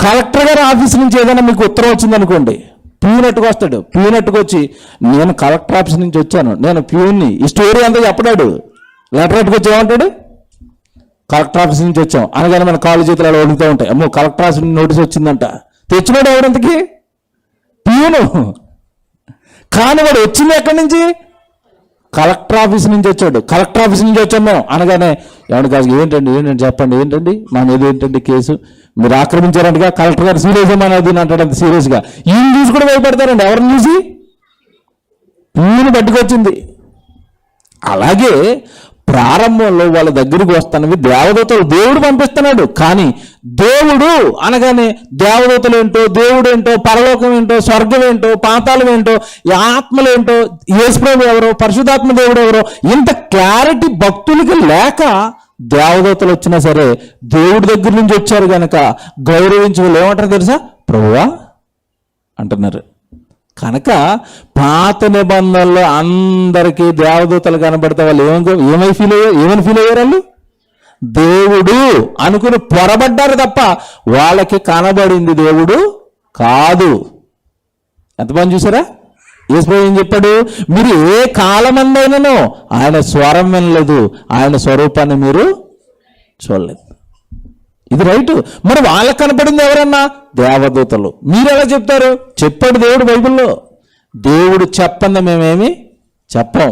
కలెక్టర్ గారి ఆఫీస్ నుంచి ఏదైనా మీకు ఉత్తరం వచ్చిందనుకోండి, ప్యూనట్టుకు వస్తాడు. ప్యూనట్టుకు వచ్చి నేను కలెక్టర్ ఆఫీస్ నుంచి వచ్చాను, నేను ప్యూన్ని, ఈ స్టోరీ అంతా చెప్పడాడు. లెటర్ ఎట్టుకు వచ్చి ఏమంటాడు? కలెక్టర్ ఆఫీస్ నుంచి వచ్చాం అనగానే మన కాళ్ళు చేతులు అలా వణుకుతూ ఉంటాయి. అమ్మో కలెక్టర్ ఆఫీస్ నుంచి నోటీస్ వచ్చిందంట. తెచ్చినాడు ఎవరంతకి? ప్యూను. కానీ వాడు వచ్చింది ఎక్కడి నుంచి? కలెక్టర్ ఆఫీస్ నుంచి వచ్చాడు. కలెక్టర్ ఆఫీస్ నుంచి వచ్చాం మేము అనగానే ఎవరి కాదు ఏంటండి చెప్పండి, ఏంటండి మా మీద ఏంటండి కేసు, మీరు ఆక్రమించారంటగా, కలెక్టర్ గారు సీరియస్ ఏమన్నది అంటాడు. అంత సీరియస్గా ఈయన చూసి కూడా భయపడతారండి. ఎవరిని చూసి? ప్యూను పట్టుకొచ్చింది. అలాగే ప్రారంభంలో వాళ్ళ దగ్గరికి వస్తానవి దేవదూతలు దేవుడు పంపిస్తున్నాడు. కానీ దేవుడు అనగానే దేవదూతలు ఏంటో, దేవుడు ఏంటో, పరలోకం ఏంటో, స్వర్గం ఏంటో, పాతాళం ఏంటో, ఈ ఆత్మలు ఏంటో, యేసుప్రభువు ఎవరో, పరిశుద్ధాత్మ దేవుడు ఎవరో, ఇంత క్లారిటీ భక్తులకి లేక దేవదూతలు వచ్చినా సరే దేవుడి దగ్గర నుంచి వచ్చారు కనుక గౌరవించి వాళ్ళు ఏమంటారు తెలుసా? ప్రభువా అంటున్నారు. కనుక పాత నిబంధనలో అందరికీ దేవదూతలు కనబడితే వాళ్ళు ఏమని ఫీల్ అయ్యారు? వాళ్ళు దేవుడు అనుకుని పొరబడ్డారు తప్ప వాళ్ళకి కనబడింది దేవుడు కాదు. ఎంతమంది చూసారా? యేసుప్రభువు ఏం చెప్పాడు? మీరు ఏ కాలమందైనను ఆయన స్వరం వినలేదు, ఆయన స్వరూపాన్ని మీరు చూడలేదు. ఇది రైట్. మరి వాళ్ళకి కనపడింది ఎవరన్నా? దేవదూతలు. మీరు ఎలా చెప్తారు? చెప్పాడు దేవుడు బైబిల్లో. దేవుడు చెప్పంది మేమేమి చెప్పాం.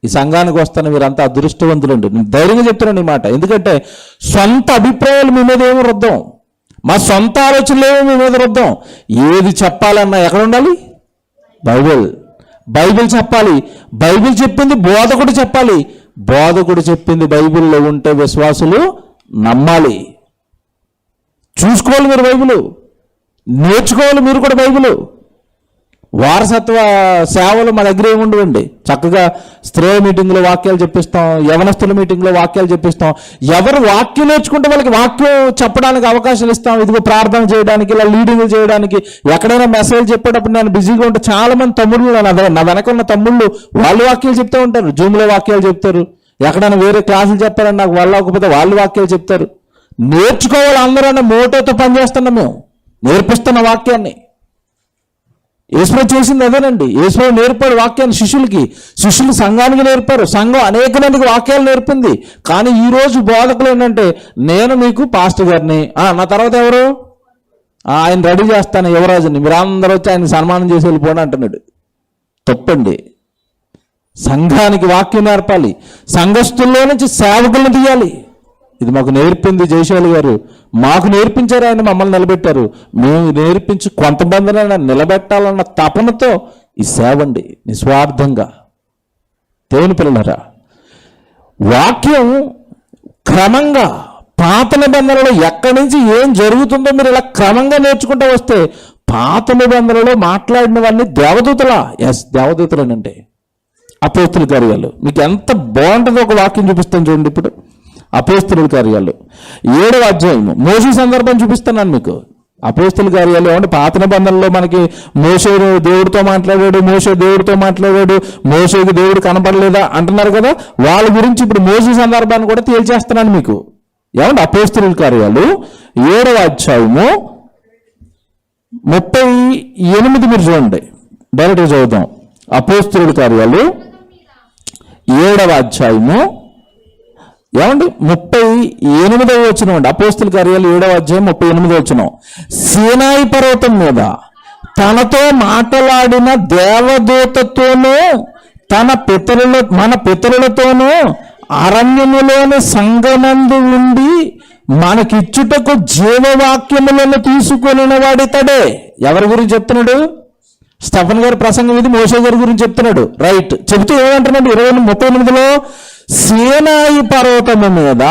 ఈ సంఘానికి వస్తాను మీరంతా అదృష్టవంతులండి. నేను ధైర్యంగా చెప్తున్నాను ఈ మాట. ఎందుకంటే సొంత అభిప్రాయాలు మీ మీద ఏమి రుద్దాం, మా సొంత ఆలోచనలు ఏమో మీ మీద రుద్దాం. ఏది చెప్పాలన్నా ఎక్కడ ఉండాలి? బైబిల్ చెప్పాలి. బైబిల్ చెప్పింది బోధకుడు చెప్పాలి. బోధకుడు చెప్పింది బైబిల్లో ఉంటే విశ్వాసులు నమ్మాలి. చూసుకోవాలి మీరు బైబిల్, నేర్చుకోవాలి మీరు కూడా బైబిల్. వారసత్వ సేవలు మా దగ్గర ఏముండవండి. చక్కగా స్త్రీ మీటింగ్లో వాక్యాలు చెప్పిస్తాం, యవనస్తుల మీటింగ్లో వాక్యాలు చెప్పిస్తాం. ఎవరు వాక్యం నేర్చుకుంటే వాళ్ళకి వాక్యం చెప్పడానికి అవకాశాలు ఇస్తాం. ఇదిగో ప్రార్థన చేయడానికి, ఇలా లీడింగ్ చేయడానికి. ఎక్కడైనా మెసేజ్ చెప్పేటప్పుడు నేను బిజీగా ఉంటే చాలా మంది తమ్ముళ్ళు, నా వెనక ఉన్న తమ్ముళ్ళు వాళ్ళు వాక్యాలు చెప్తూ ఉంటారు. జూమ్లో వాక్యాలు చెప్తారు. ఎక్కడైనా వేరే క్లాసులు చెప్పారని నాకు వాళ్ళు అవ్వకపోతే వాళ్ళు వాక్యాలు చెప్తారు. నేర్చుకోవాలి అందరూ అన్న మోటోతో పనిచేస్తున్నాం మేము, నేర్పిస్తున్న వాక్యాన్ని. యేసుప్రభు చేసింది అదేనండి. యేసుప్రభు నేర్పాడు వాక్యాన్ని శిష్యులకి, శిష్యులు సంఘానికి నేర్పారు, సంఘం అనేక మందికి వాక్యాలు నేర్పింది. కానీ ఈరోజు బోధకులు ఏంటంటే, నేను మీకు పాస్టర్ గారిని, నా తర్వాత ఎవరు, ఆయన రెడీ చేస్తాను యువరాజుని, మీరు అందరూ వచ్చి ఆయన సన్మానం చేసి వెళ్ళిపోండి అంటున్నాడు. తప్పండి. సంఘానికి వాక్యం నేర్పాలి, సంఘస్థుల్లో నుంచి సేవకులను తీయాలి. ఇది మాకు నేర్పింది జయశాలి గారు, మాకు నేర్పించారు, ఆయన మమ్మల్ని నిలబెట్టారు. మేము నేర్పించి కొంతమందినైనా నిలబెట్టాలన్న తపనతో ఈ సేవండి, నిస్వార్థంగా. దేవుని పిల్లలారా, వాక్యం క్రమంగా పాత నిబంధనలో ఎక్కడి నుంచి ఏం జరుగుతుందో మీరు ఇలా క్రమంగా నేర్చుకుంటూ వస్తే, పాత నిబంధనలో మాట్లాడినవన్నీ దేవదూతలా? ఎస్, దేవదూతలేనండి. అపోస్తుల కార్యాలు మీకు ఎంత బాగుంటుందో ఒక వాక్యం చూపిస్తాను చూడండి. ఇప్పుడు అపోస్తుల కార్యాలు 7వ అధ్యాయము మోషే సందర్భం చూపిస్తున్నాను మీకు. అపోస్తుల కార్యాలు ఏమంటే పాత నిబంధనలో మనకి మోషే దేవుడితో మాట్లాడాడు, మోషే దేవుడితో మాట్లాడాడు, మోషేకి దేవుడు కనపడలేదా అంటున్నారు కదా. వాళ్ళ గురించి ఇప్పుడు మోషే సందర్భాన్ని కూడా తేల్చేస్తున్నాను మీకు. ఏమంటే అపోస్తుల కార్యాలు 7వ అధ్యాయము 38 మీరు చూడండి, డైరెక్ట్గా చదువుతాం. అపోస్తుల కార్యాలు 7వ అధ్యాయము ఏమండి 38వ వచనం అండి. అపోస్తుల కార్యాలు 7వ అధ్యాయం 38వ వచనం. సీనాయి పర్వతం మీద తనతో మాట్లాడిన దేవదూతతోనూ మన పితరులతోనూ అరణ్యములోని సంగమందు ఉండి మనకిచ్చుటకు జీవవాక్యములను తీసుకొని వాడితడే. ఎవరి గురించి చెప్తున్నాడు? స్టెఫన్ గారి ప్రసంగం ఇది మోషే గారి గురించి చెప్తున్నాడు. రైట్. చెబుతూ ఏమంటున్నాడు 38లో, సీనాయి పర్వతము మీద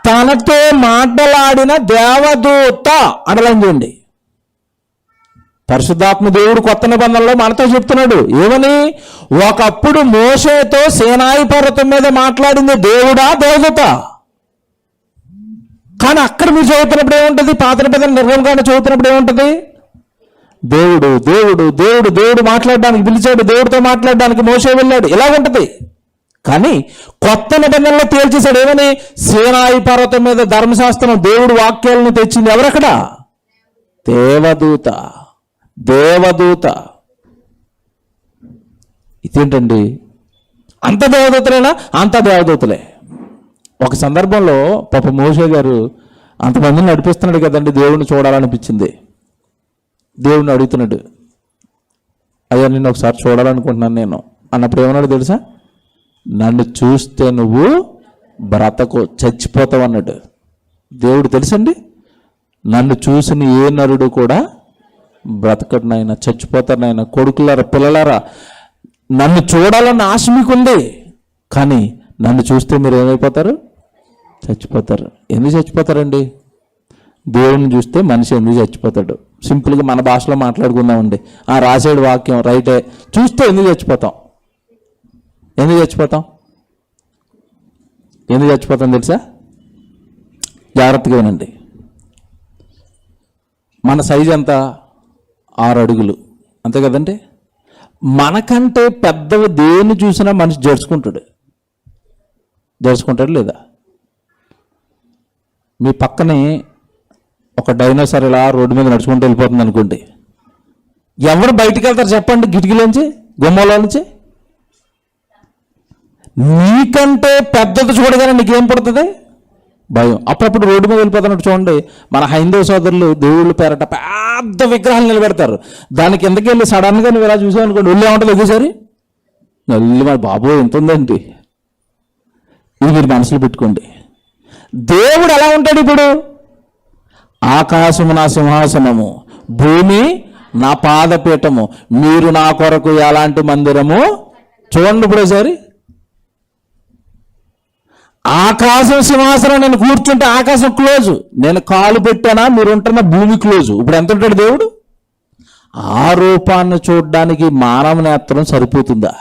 తనతో మాట్లాడిన దేవదూత అండర్లైన్ చేయండి. పరిశుద్ధాత్మ దేవుడు కొత్త నిబంధనలో మనతో చెప్తున్నాడు. ఏమని? ఒకప్పుడు మోషేతో సీనాయి పర్వతం మీద మాట్లాడింది దేవుడా, దేవదూత? కానీ అక్కడ మీరు చదువుతున్నప్పుడు ఏముంటుంది? పాత నిబంధన నిర్గమకాండ చదువుతున్నప్పుడు ఏముంటుంది? దేవుడు దేవుడు దేవుడు దేవుడు మాట్లాడడానికి పిలిచాడు, దేవుడితో మాట్లాడడానికి మోషే వెళ్ళాడు, ఇలా ఉంటుంది. కానీ కొత్త నిబంధనలో తేల్చేశాడు. ఏమని? సీనాయి పర్వతం మీద ధర్మశాస్త్రం దేవుడు వాక్యాలను తెచ్చింది ఎవరక్కడ? దేవదూత. దేవదూత. ఇదేంటండి, అంత దేవదూతలేనా? అంత దేవదూతలే. ఒక సందర్భంలో పాప మోషే గారు అంతమందిని నడిపిస్తున్నాడు కదండి, దేవుడిని చూడాలనిపించింది. దేవుడిని అడుగుతున్నాడు, అయ్యా నిన్ను ఒకసారి చూడాలనుకుంటున్నాను నేను అన్నప్పుడు ఏమన్నాడు తెలుసా? నన్ను చూస్తే నువ్వు బ్రతకు, చచ్చిపోతావు అన్నాడు. దేవుడు తెలుసండి, నన్ను చూసిన ఏ నరుడు కూడా బ్రతకడు నాయన, చచ్చిపోతారు నాయన. కొడుకులారా, పిల్లలారా, నన్ను చూడాలన్న ఆశ మీకుంది, కానీ నన్ను చూస్తే మీరు ఏమైపోతారు? చచ్చిపోతారు. ఎందుకు చచ్చిపోతారండి? దేవుడిని చూస్తే మనిషి ఎందుకు చచ్చిపోతాడు? సింపుల్గా మన భాషలో మాట్లాడుకుందామండి. రాసేడు వాక్యం రైటే. చూస్తే ఎందుకు చచ్చిపోతాం? ఎందుకు చచ్చిపోతాం? ఎందుకు చచ్చిపోతాం తెలుసా? జాగ్రత్తగా వినండి. మన సైజు ఎంత? 6 అడుగులు, అంతే కదండి. మనకంటే పెద్దవి దేన్ని చూసినా మనిషి జరుచుకుంటాడు లేదా? మీ పక్కనే ఒక డైనోసార్ ఇలా రోడ్డు మీద నడుచుకుంటూ వెళ్ళిపోతుంది అనుకోండి, ఎవరు బయటికి వెళ్తారు చెప్పండి? కిటికీలోంచి, గుమ్మలో నుంచి. నీకంటే పెద్దది చూడగానే నీకేం పడుతుంది? భయం. అప్పుడప్పుడు రోడ్డు మీద వెళ్ళిపోతున్నట్టు చూడండి, మన హైందవ సోదరులు దేవుళ్ళ పేరట పెద్ద విగ్రహాలు నిలబెడతారు. దానికి ఎందుకు వెళ్ళి సడన్గా నువ్వు ఇలా చూసావు అనుకోండి, ఒళ్ళు ఏమంటుంది ఒకేసారి? వెళ్ళి మరి బాబు ఎంత ఉందండి. ఇది మీరు మనసులో పెట్టుకోండి. దేవుడు ఎలా ఉంటాడు ఇప్పుడు? ఆకాశము నా సింహాసనము, భూమి నా పాదపీఠము, మీరు నా కొరకు ఎలాంటి మందిరము. చూడండి ఇప్పుడు ఒకసారి. ఆకాశం సింహాసనం, నేను కూర్చుంటే ఆకాశం క్లోజు, నేను కాలు పెట్టానా మీరు ఉంటున్న భూమి క్లోజు. ఇప్పుడు ఎంత ఉంటాడు దేవుడు? ఆ రూపాన్ని చూడడానికి మానవ నేత్రం సరిపోతుందా?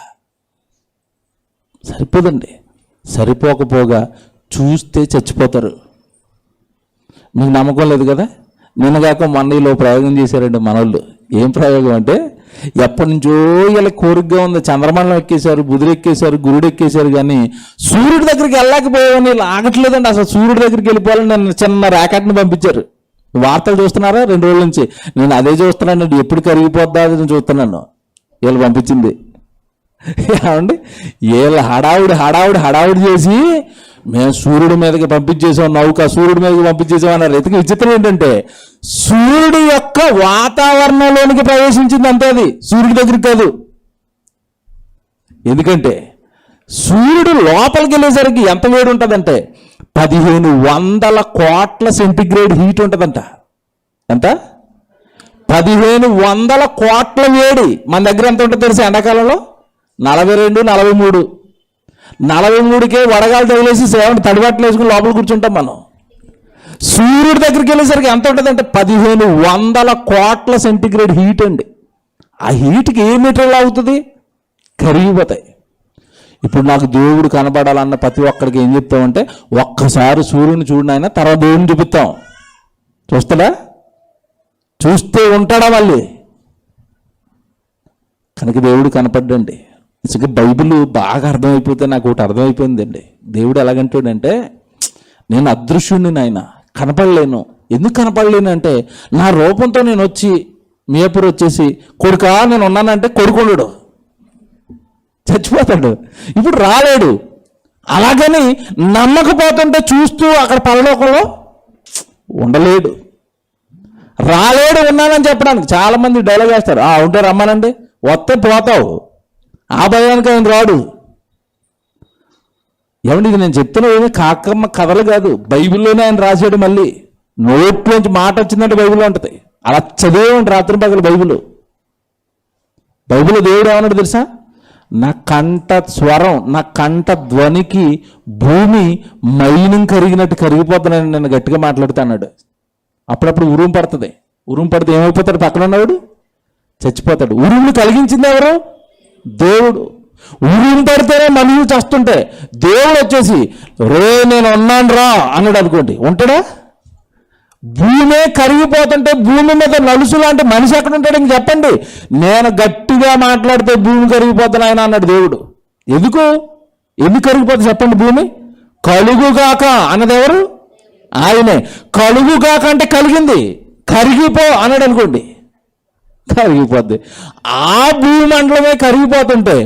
సరిపోదండి. సరిపోకపోగా చూస్తే చచ్చిపోతారు. మీకు నమ్మకం లేదు కదా? నిన్నగాక మొన్నలో ప్రయోగం చేశారండి మనోళ్ళు. ఏం ప్రయోగం అంటే, ఎప్పటి నుంచో ఇలా కోరికగా ఉంది, చంద్రమండలం ఎక్కేశారు, బుధుడు ఎక్కేశారు, గురుడు ఎక్కేశారు, కానీ సూర్యుడి దగ్గరికి వెళ్ళలేకపోయావని ఆగట్లేదండి. అసలు సూర్యుడి దగ్గరికి వెళ్ళిపోవాలని నన్ను చిన్న ర్యాకెట్ని పంపించారు. వార్తలు చూస్తున్నారా 2 రోజుల నుంచి? నేను అదే చూస్తున్నాను, ఎప్పుడు కరిగిపోద్దా అది నేను చూస్తున్నాను. వీళ్ళు పంపించింది ఏమండి, వీళ్ళు హడావుడి చేసి మేము సూర్యుడి మీదకి పంపించేసాం, నౌక సూర్యుడి మీదకి పంపించేసాం అన్నారు. ఎతికి విచిత్రం ఏంటంటే సూర్యుడి యొక్క వాతావరణంలోనికి ప్రవేశించింది అంతే, అది సూర్యుడి దగ్గరికి కాదు. ఎందుకంటే సూర్యుడు లోపలికి వెళ్ళేసరికి ఎంత వేడి ఉంటుందంటే 1500 కోట్ల సెంటిగ్రేడ్ హీట్ ఉంటుందంట. ఎంత? 1500 కోట్ల వేడి. మన దగ్గర ఎంత ఉంటుంది తెలుసా? ఎండాకాలంలో 42, 43. 43కే వడగాలు తగిలేసి తడిబట్టలు వేసుకుని లోపల కూర్చుంటాం మనం. సూర్యుడి దగ్గరికి వెళ్ళేసరికి ఎంత ఉంటుందంటే 1500 కోట్ల సెంటిగ్రేడ్ హీట్ అండి. ఆ హీట్కి ఏ మీటర్లు అవుతుంది? కరిగిపోతాయి. ఇప్పుడు నాకు దేవుడు కనపడాలన్న ప్రతి ఒక్కడికి ఏం చెప్తామంటే, ఒక్కసారి సూర్యుని చూడనైనా తర్వాత దేవుడిని చూపిస్తాం. చూస్తాడా? చూస్తే ఉంటాడా మళ్ళీ? కనుక దేవుడు కనపడ్డండి. నిజంగా బైబిల్ బాగా అర్థమైపోతే నాకు ఒకటి అర్థమైపోయిందండి. దేవుడు ఎలాగంటాడంటే, నేను అదృశ్యుడిని నాయన, కనపడలేను. ఎందుకు కనపడలేను అంటే, నా రూపంతో నేను వచ్చి మియాపూర్ వచ్చేసి కొడుకా నేను ఉన్నానంటే కొడుకుండడు, చచ్చిపోతాడు. ఇప్పుడు రాలేడు. అలాగని నమ్మకపోతుంటే చూస్తూ అక్కడ పరలోకంలో ఉండలేడు. రాలేడు, ఉన్నానని చెప్పడానికి. చాలామంది డైలాగ్ వేస్తారు, ఉంటే రమ్మనండి, వస్తే పోతావు. ఆ భయానికి ఆయన రాడు. ఏమండి, ఇది నేను చెప్తున్నా ఏమి కాకమ్మ కథలు కాదు, బైబిల్లోనే ఆయన రాశాడు. మళ్ళీ నోట్లోంచి మాట వచ్చిందంటే బైబిల్లో ఉంటుంది. అలా చదివేయండి రాత్రి పగలు బైబిల్. దేవుడు ఏమన్నాడు తెలుసా? నా కంఠ స్వరం, నా కంఠ ధ్వనికి భూమి మైనం కరిగినట్టు కరిగిపోతున్నాను నేను గట్టిగా మాట్లాడుతాడు. అప్పుడప్పుడు ఉరుము పడుతుంది. ఉరుము పడితే ఏమైపోతాడు? పక్కన ఉన్నవాడు చచ్చిపోతాడు. ఉరుముని కలిగించింది ఎవరు? దేవుడు. ఉరుము పడితేనే మనిషి చస్తుంటే దేవుడు వచ్చేసి నేను ఉన్నాను రా అన్నాడు అనుకోండి, ఉంటాడా? భూమే కరిగిపోతుంటే భూమి మీద నలుసు లాంటి మనిషి ఎక్కడ ఉంటాడు? ఇంక చెప్పండి. నేను గట్టిగా మాట్లాడితే భూమి కరిగిపోతాను ఆయన అన్నాడు దేవుడు. ఎందుకు కరిగిపోతుంది చెప్పండి? భూమి కలుగుగాక అన్నది ఎవరు? ఆయనే. కలుగుగాక అంటే కలిగింది, కరిగిపో అన్నాడు అనుకోండి, కరిగిపోద్ది. ఆ భూమండలమే కరిగిపోతుంటే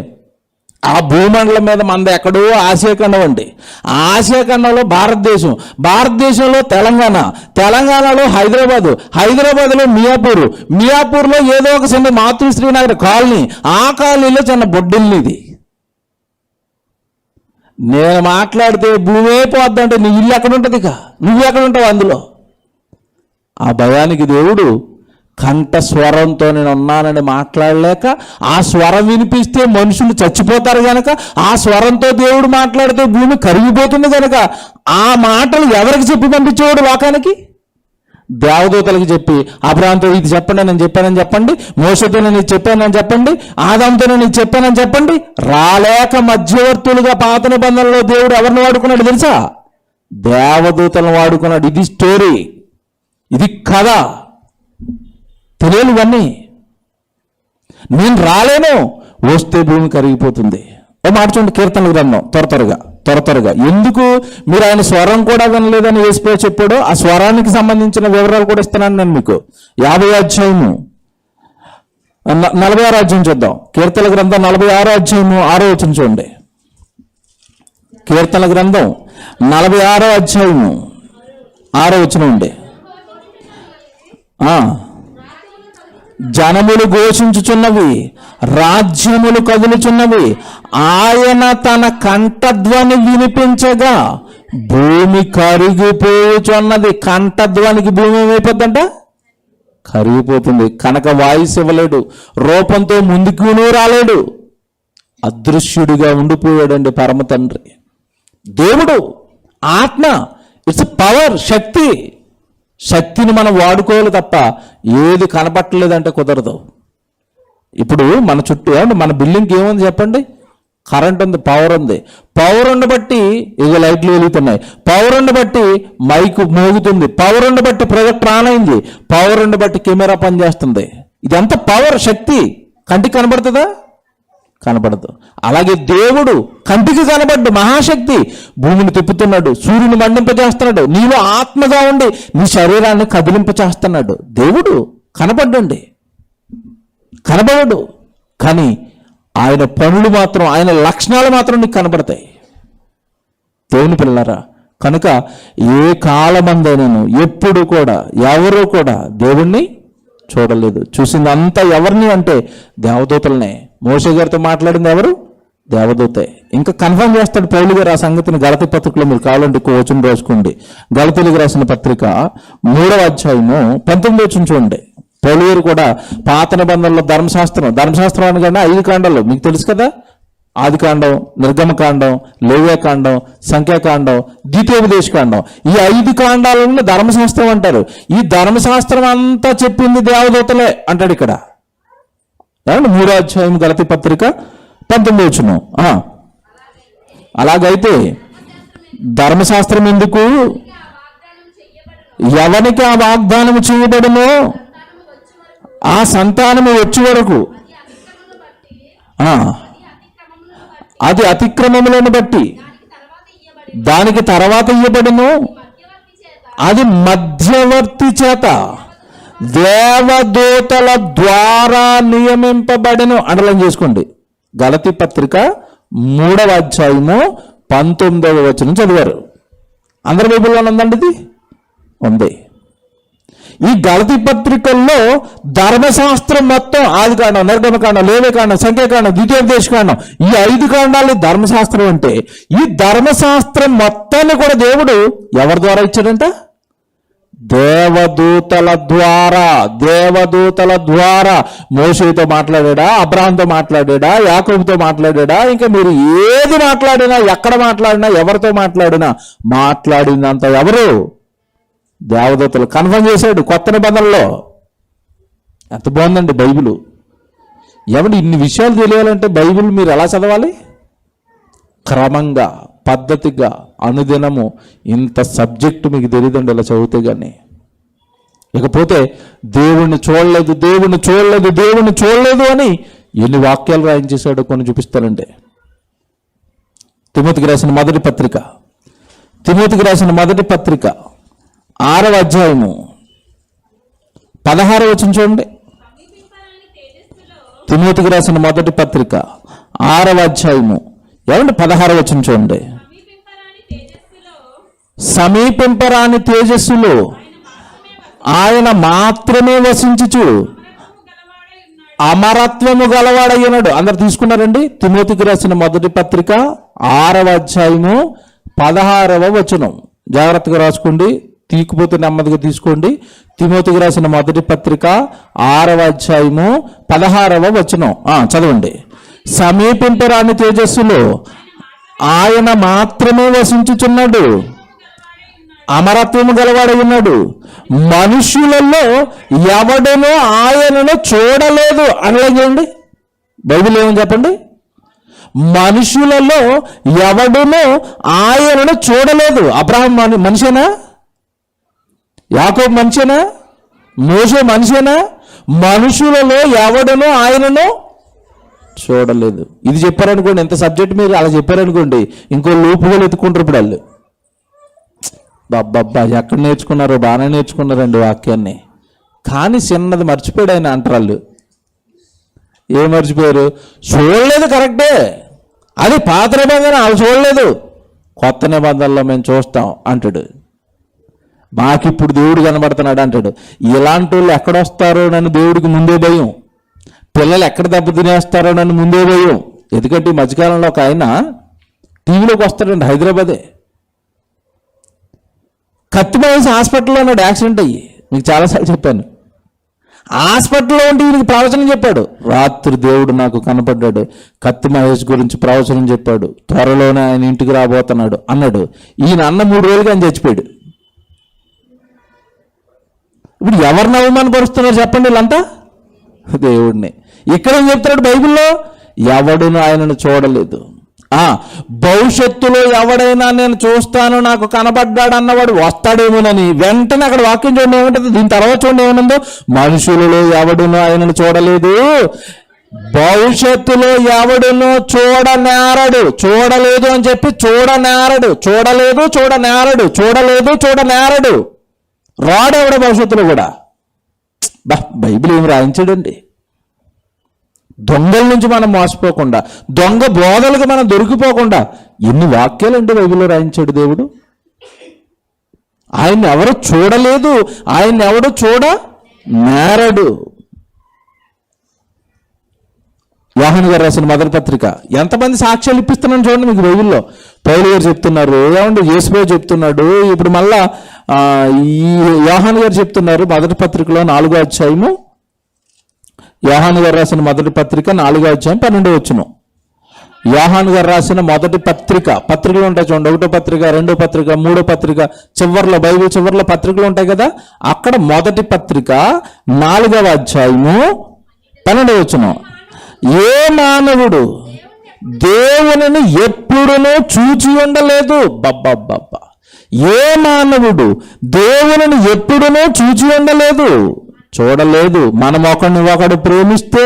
ఆ భూమండలం మీద మనది ఎక్కడో ఆసియాఖండం అండి. ఆసియాఖండంలో భారతదేశంలో తెలంగాణలో హైదరాబాద్లో మియాపూర్లో ఏదో ఒక చిన్న మాతృశ్రీనగర్ కాలనీ, ఆ కాలనీలో చిన్న బొడ్డిల్నిది. నేను మాట్లాడితే భూమే పోద్దంటే నీ ఇల్లు ఎక్కడ ఉంటుంది? ఇక నువ్వు ఎక్కడ ఉంటావు అందులో? ఆ భయానికి దేవుడు కంఠ స్వరంతో నేను ఉన్నానని మాట్లాడలేక, ఆ స్వరం వినిపిస్తే మనుషులు చచ్చిపోతారు కనుక, ఆ స్వరంతో దేవుడు మాట్లాడితే భూమి కరిగిపోతుంది కనుక, ఆ మాటలు ఎవరికి చెప్పి పంపించేవాడు లోకానికి? దేవదూతలకు చెప్పి, అబ్రాహాముతో ఇది చెప్పండి నేను చెప్పానని చెప్పండి, మోషేతో నేను ఇది చెప్పానని చెప్పండి, ఆదాముతో నేను ఇది చెప్పానని చెప్పండి. రాలేక మధ్యవర్తులుగా పాత నిబంధనలో దేవుడు ఎవరిని వాడుకున్నాడు తెలుసా? దేవదూతలను వాడుకున్నాడు. ఇది స్టోరీ, ఇది కథ. తెలియదు ఇవన్నీ. నేను రాలేను, వస్తే భూమి కరిగిపోతుంది. ఓ మాట చూడండి, కీర్తనల గ్రంథం త్వరగా. ఎందుకు మీరు ఆయన స్వరం కూడా వినలేదని యేసు చెప్పాడో ఆ స్వరానికి సంబంధించిన వివరాలు కూడా ఇస్తున్నాను నేను మీకు. 50వ అధ్యాయము 46వ అధ్యాయం చూద్దాం. కీర్తనల గ్రంథం 46వ అధ్యాయము 6వ వచనం చూడండి. కీర్తనల గ్రంథం 46వ అధ్యాయము 6వ వచనం ఉండే. జనములు ఘోషించుచున్నవి, రాజ్యములు కదులుచున్నవి. ఆయన తన కంఠధ్వని వినిపించగా భూమి కరిగిపోచున్నది. కంఠధ్వనికి భూమి ఏమైపోద్దంట? కరిగిపోతుంది. కనుక వాయిస్ ఇవ్వలేడు, రూపంతో ముందుకు రాలేడు, అదృశ్యుడిగా ఉండిపోయాడండి పరమ తండ్రి. దేవుడు ఆత్మ, ఇట్స్ పవర్, శక్తిని మనం వాడుకోవాలి తప్ప ఏది కనపట్టలేదంటే కుదరదు. ఇప్పుడు మన చుట్టూ మన బిల్డింగ్కి ఏముంది చెప్పండి? కరెంట్ ఉంది, పవర్ ఉంది. పవర్ ఉండబట్టి ఇక లైట్లు వెలుగుతున్నాయి, పవర్ ఉండబట్టి మైక్ మోగుతుంది, పవర్ ఉండబట్టి ప్రొజెక్టర్ ఆన్ అయింది, పవర్ ఉండబట్టి కెమెరా పనిచేస్తుంది. ఇదంతా పవర్, శక్తి. కంటికి కనబడుతుందా? కనపడదు. అలాగే దేవుడు కంటికి కనబడ్డు మహాశక్తి, భూమిని తిప్పుతున్నాడు, సూర్యుని మండింపచేస్తున్నాడు, నీలో ఆత్మగా ఉండి నీ శరీరాన్ని కదిలింపచేస్తున్నాడు. దేవుడు కనపడ్డండి, కనబడడు, కానీ ఆయన పనులు మాత్రం, ఆయన లక్షణాలు మాత్రం నీకు కనబడతాయి. దేవుని పిల్లలారా, కనుక ఏ కాలమందైనను ఎప్పుడు కూడా ఎవరు కూడా దేవుణ్ణి చూడలేదు. చూసింది అంతా ఎవరిని అంటే దేవదూతలనే. మోషే గారితో మాట్లాడింది ఎవరు? దేవదూతే. ఇంకా కన్ఫర్మ్ చేస్తాడు పౌలు గారు ఆ సంగతిని గలతీ పత్రికలో. మీరు కావాలంటే వచనం రాసుకోండి. గలతీలకు రాసిన పత్రిక 3వ అధ్యాయము 19వ వచనం చూడండి. పౌలు గారు కూడా పాత నిబంధనలో ధర్మశాస్త్రం అనగానే 5 కాండాలు మీకు తెలుసు కదా. ఆదికాండం, నిర్గమకాండం, లేవ్యకాండం, సంఖ్యాకాండం, ద్వితీయోపదేశకాండం, ఈ 5 కాండాలను ధర్మశాస్త్రం అంటారు. ఈ ధర్మశాస్త్రం అంతా చెప్పింది దేవదూతలే అంటాడు ఇక్కడ. 3వ అధ్యాయం గలతీ పత్రిక 19వ వచనం. అలాగైతే ధర్మశాస్త్రం ఎందుకు? ఎవరికి ఆ వాగ్దానం చేయబడునో ఆ సంతానము వచ్చే వరకు, అది అతిక్రమములను బట్టి దానికి తర్వాత ఇయ్యబడును, అది మధ్యవర్తి చేత దేవదూతల ద్వారా నియమింపబడను. అండర్లైన్ చేసుకోండి. గలతీ పత్రిక 3వ అధ్యాయము 19వ వచనం చదివారు. అందరి బైబిల్లో ఉందండి, ఇది ఉంది. ఈ గలతీ పత్రికల్లో ధర్మశాస్త్రం మొత్తం ఆదికాండం, నిర్గమకాండం, లేవ్యకాండం, సంఖ్యాకాండం, ద్వితీయోపదేశకాండం, ఈ 5 కాండాలు ధర్మశాస్త్రం అంటే, ఈ ధర్మశాస్త్రం మొత్తాన్ని కూడా దేవుడు ఎవరి ద్వారా ఇచ్చాడంట? దేవదూతల ద్వారా. మోషేతో మాట్లాడా, అబ్రహాంతో మాట్లాడా, యాకోబుతో మాట్లాడా, ఇంకా మీరు ఏది మాట్లాడినా, ఎక్కడ మాట్లాడినా, ఎవరితో మాట్లాడినంత ఎవరు? దేవదూతలు. కన్ఫర్మ్ చేశాడు కొత్త నిబంధనలో. ఎంత బాగుందండి బైబిల్. ఎవడు ఇన్ని విషయాలు తెలియాలంటే బైబిల్ మీరు ఎలా చదవాలి? క్రమంగా, పద్ధతిగా, అనుదినము. ఇంత సబ్జెక్టు మీకు తెలియదండి ఇలా చదివితే కానీ. ఇకపోతే దేవుణ్ణి చూడలేదు అని ఎన్ని వాక్యాలు రాయించేశాడో కొన్ని చూపిస్తానండి. తిమోతికి రాసిన మొదటి పత్రిక 6వ అధ్యాయము 16వ వచనం చూడండి. తిమోతికి రాసిన మొదటి పత్రిక 6వ అధ్యాయము 16వ వచనం చూడండి. సమీపింపరాని తేజస్సులో ఆయన మాత్రమే వసించుచు అమరత్వము గలవాడయ్యున్నాడు. అందరు తీసుకున్నారండి. తిమోతికి రాసిన మొదటి పత్రిక 6వ అధ్యాయము 16వ వచనం. జాగ్రత్తగా రాసుకోండి, తీకపోతే నెమ్మదిగా తీసుకోండి. తిమోతికి రాసిన మొదటి పత్రిక 6వ అధ్యాయము 16వ వచనం చదవండి. సమీపింపరాని తేజస్సులో ఆయన మాత్రమే వసించుచున్నాడు, అమరత్వము గలవాడై ఉన్నాడు, మనుషులలో ఎవడనో ఆయనను చూడలేదు. అనలేండి బైబిల్ ఏమని చెప్పండి. మనుషులలో ఎవడనో ఆయనను చూడలేదు. అబ్రహాం మనిషేనా? యాకోబు మనిషేనా? మోషే మనిషేనా? మనుషులలో ఎవడనో ఆయనను చూడలేదు. ఇది చెప్పారనుకోండి, ఎంత సబ్జెక్ట్ మీరు అలా చెప్పారనుకోండి, ఇంకో లోపుగా ఎత్తుకుంటారు. ఇప్పుడు వాళ్ళు బాబ్బా ఎక్కడ నేర్చుకున్నారో, బాగానే నేర్చుకున్నారండి వాక్యాన్ని. కానీ చిన్నది మర్చిపోయాడు ఆయన అంటారు వాళ్ళు. ఏం మర్చిపోయారు? చూడలేదు, కరెక్టే. అది పాత నిబంధన, వాళ్ళు చూడలేదు. కొత్త నిబంధనలో మేము చూస్తాం అంటాడు. మాకిప్పుడు దేవుడు కనబడుతున్నాడు అంటాడు. ఇలాంటి వాళ్ళు ఎక్కడొస్తారో నన్ను దేవుడికి ముందే భయం. పిల్లలు ఎక్కడ దెబ్బతినేస్తారో నన్ను ముందే భయం. ఎందుకంటే ఈ మధ్యకాలంలో ఒక ఆయన టీవీలోకి వస్తాడండి, హైదరాబాదే. కత్తిమేసి హాస్పిటల్లో ఉన్నాడు, యాక్సిడెంట్ అయ్యి. మీకు చాలాసార్లు చెప్పాను. హాస్పిటల్లో ఉండి ఈయనకి ప్రవచనం చెప్పాడు. రాత్రి దేవుడు నాకు కనపడ్డాడు, కత్తి మహేష్ గురించి ప్రవచనం చెప్పాడు, త్వరలోనే ఆయన ఇంటికి రాబోతున్నాడు అన్నాడు. ఈయన అన్న 3 రోజులుగా ఆయన చచ్చిపోయాడు. ఇప్పుడు ఎవరిని అవమానపరుస్తున్నారు చెప్పండి వీళ్ళంతా? దేవుడిని. ఇక్కడేం చెప్తున్నాడు బైబిల్లో? ఎవడును ఆయనను చూడలేదు. భవిష్యత్తులో ఎవడైనా నేను చూస్తాను, నాకు కనబడ్డాడు అన్నవాడు వస్తాడేమోనని. వెంటనే అక్కడ వాక్యం చూడండి ఏమంటుంది. దీని తర్వాత చూడండి ఏమనుందో, మనుషులలో ఎవడును ఆయనను చూడలేదు, భవిష్యత్తులో ఎవడును చూడనేరడు. చూడలేదు అని చెప్పి చూడనేరడు. చూడనేరడు. రాడెవడ భవిష్యత్తులో కూడా. బైబిల్ ఏమి రాయించాడండి. దొంగల నుంచి మనం మోసపోకుండా, దొంగ బోధలకు మనం దొరికిపోకుండా ఎన్ని వాక్యాలండి బైబిల్లో రాయించాడు దేవుడు. ఆయన్ని ఎవరు చూడలేదు, ఆయన్ని ఎవడు చూడనేరడు. యోహాను గారు రాసిన మొదటి పత్రిక ఎంతమంది సాక్ష్యాలు ఇప్పిస్తున్నాను చూడండి మీకు బైబిల్లో. పౌలు గారు చెప్తున్నారు, ఏమంటే యేసుప్రభు చెప్తున్నాడు, ఇప్పుడు మళ్ళా ఈ యోహాను గారు చెప్తున్నారు మొదటి పత్రికలో 4వ అధ్యాయము. యోహాను గారు రాసిన మొదటి పత్రిక 4వ అధ్యాయం 12వ వచనం. యోహాను గారు రాసిన మొదటి పత్రికలు ఉంటాయి చూడండి. 1వ పత్రిక, 2వ పత్రిక, 3వ పత్రిక, చివర్లో బైబిల్ చివర్లో పత్రికలు ఉంటాయి కదా. అక్కడ మొదటి పత్రిక 4వ అధ్యాయము 12వ వచనం. ఏ మానవుడు దేవునిని ఎప్పుడునూ చూచి ఉండలేదు. బబ్బబ్బబ్బా, ఏ మానవుడు దేవునిని ఎప్పుడునూ చూచి ఉండలేదు, చూడలేదు. మనం ఒకడు ప్రేమిస్తే,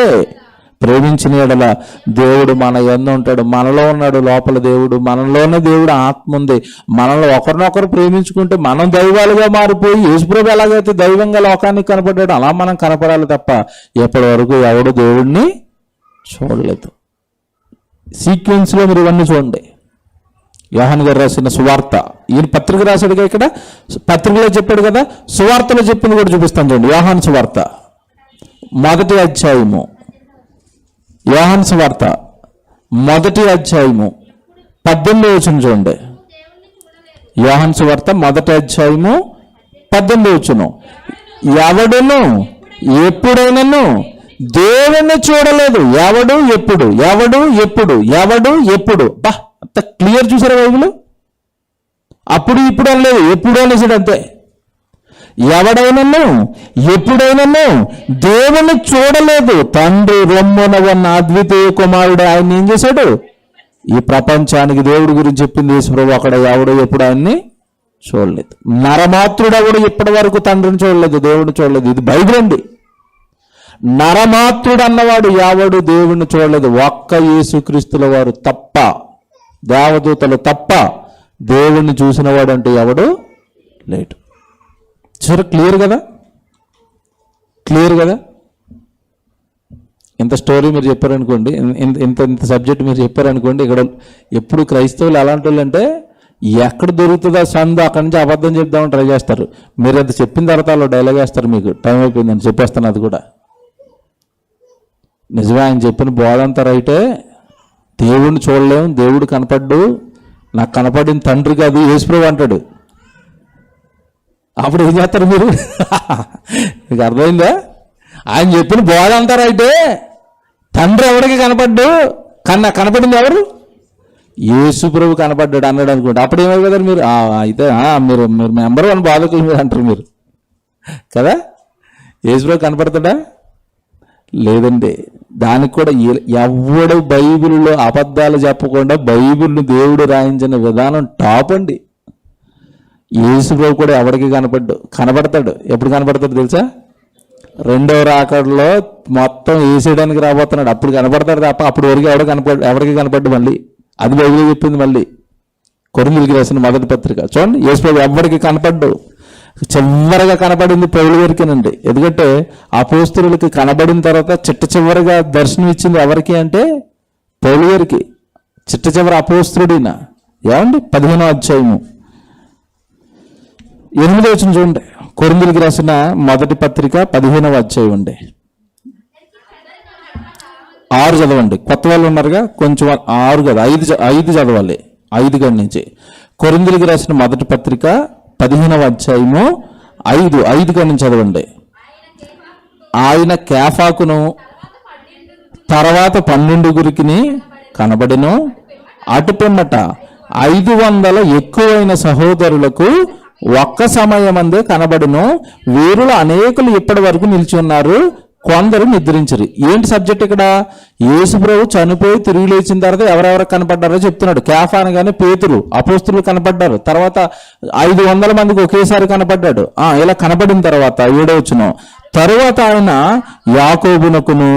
ప్రేమించిన యెడల దేవుడు మన యందు ఉంటాడు. మనలో ఉన్నాడు లోపల దేవుడు, మనలోనే దేవుడు ఆత్మ ఉంది. మనల్ని ఒకరినొకరు ప్రేమించుకుంటే మనం దైవాలుగా మారిపోయి, యేసుప్రభు ఎలాగైతే దైవంగా లోకానికి కనపడ్డాడు అలా మనం కనపడాలి తప్ప ఎప్పటి వరకు ఎవడు దేవుడిని చూడలేదు. సీక్వెన్స్లో మీరు ఇవన్నీ చూడండి. యోహాను గారు రాసిన సువార్త, ఈయన పత్రిక రాశాడుగా, ఇక్కడ పత్రికలో చెప్పాడు కదా, సువార్తలో చెప్పింది కూడా చూపిస్తాను చూడండి. యోహాను సువార్త మొదటి అధ్యాయము, యోహాను సువార్త మొదటి అధ్యాయము 18వ వచనం చూడండి. యోహాను సువార్త మొదటి అధ్యాయము 18వ వచనం. ఎవడును ఎప్పుడైనాను దేవుణ్ణి చూడలేదు. ఎవడు ఎప్పుడు అంత క్లియర్ చూసారా బైబిల్? అప్పుడు ఇప్పుడు అనలేదు, ఎప్పుడు అనేసాడు అంతే. ఎవడైనాను ఎప్పుడైనాను దేవుణ్ణి చూడలేదు. తండ్రి రొమ్మున ఉన్న అద్వితీయ కుమారుడు ఆయన ఏం చేశాడు? ఈ ప్రపంచానికి దేవుడి గురించి చెప్పింది యేసుప్రభు. అక్కడ ఎవడు ఎప్పుడు ఆయన్ని చూడలేదు. నరమాత్రుడు ఎవడు ఇప్పటి వరకు తండ్రిని చూడలేదు, దేవుడిని చూడలేదు. ఇది బైబిల్ అండి. నరమాత్రుడు అన్నవాడు ఎవడు దేవుణ్ణి చూడలేదు. ఒక్క యేసుక్రీస్తుల వారు తప్ప, దేవదూతలు తప్ప దేవుణ్ణి చూసినవాడు అంటే ఎవడు లేడు. సరే, క్లియర్ కదా? ఇంత స్టోరీ మీరు చెప్పారనుకోండి, ఇంత సబ్జెక్ట్ మీరు చెప్పారనుకోండి, ఇక్కడ ఎప్పుడు క్రైస్తవులు ఎలాంటి వాళ్ళు అంటే ఎక్కడ దొరుకుతుందో సందు అక్కడి నుంచి అబద్ధం చెప్దామని ట్రై చేస్తారు. మీరు అంత చెప్పిన తర్వాత వాళ్ళు డైలాగ్ వేస్తారు, మీకు టైం అయిపోయిందని చెప్పేస్తాను. అది కూడా నిజమే, ఆయన చెప్పిన బోధంతా రైటే. దేవుడిని చూడలేము, దేవుడు కనపడ్డు, నాకు కనపడిన తండ్రి కాదు యేసుప్రభు అంటాడు. అప్పుడు ఏం చేస్తారు మీరు? మీకు అర్థమైందా? ఆయన చెప్పిన బోధంతా రైటే, తండ్రి ఎవరికి కనపడ్డు, కనపడింది ఎవరు? యేసుప్రభు కనపడ్డాడు అన్నాడు అనుకోండి. అప్పుడు ఏమైపోతారు మీరు? అయితే మీరు మెంబర్ 1 బాధకులు మీరు అంటారు మీరు కదా. యేసుప్రభు కనపడతాడా? లేదండి. దానికి కూడా ఎవడు బైబిల్లో అబద్ధాలు చెప్పకుండా బైబిల్ను దేవుడు రాయించిన విధానం టాప్ అండి. యేసుప్రభు కూడా ఎవరికి కనపడతాడు. ఎప్పుడు కనపడతాడు తెలుసా? 2వ రాకడలో మొత్తం వేసేయడానికి రాబోతున్నాడు. అప్పుడు కనపడతాడు తప్ప అప్పుడు వరకు ఎవరికి కనపడ్డు మళ్ళీ. అది బైబిల్ చెప్పింది. మళ్ళీ కొరింథీయులకు రాసిన మొదటి పత్రిక చూడండి. యేసుప్రభు ఎవరికి కనపడ్డు. చివరిగా కనపడింది పౌలు గారికేనండి. ఎందుకంటే అపోస్తలులకి కనబడిన తర్వాత చివరిగా దర్శనం ఇచ్చింది ఎవరికి అంటే పౌలు గారికి. చివరి అపోస్తలుడిన ఏమండి 15వ అధ్యాయము 8వ వచనం చూడండి. కొరింథీయులకు రాసిన మొదటి పత్రిక 15వ అధ్యాయం అండి. 6 చదవండి. కొత్త వాళ్ళు ఉన్నారుగా, కొంచెం 6 కదా, 5 చదవాలి. 5 గడి నుంచి. కొరింథీయులకు రాసిన మొదటి పత్రిక 15వ అధ్యాయము 5 గడి నుంచి చదవండి. ఆయన కేఫాకును తర్వాత 12 కనబడిను. అటుపిమ్మట 500 ఎక్కువైన సహోదరులకు ఒక్క సమయమందే కనబడును. వీరులు అనేకులు ఇప్పటి వరకు నిలిచి ఉన్నారు, కొందరు నిద్రించరు. ఏంటి సబ్జెక్ట్ ఇక్కడ? యేసుప్రభు చనిపోయి తిరిగి లేచిన తర్వాత ఎవరెవరు కనపడ్డారో చెప్తున్నాడు. కేఫా అనగానే పేతురు, అపోస్తులు కనపడ్డారు. తర్వాత 500 మందికి ఒకేసారి కనపడ్డాడు. ఇలా కనపడిన తర్వాత 7వ వచనం, తరువాత ఆయన యాకోబునకును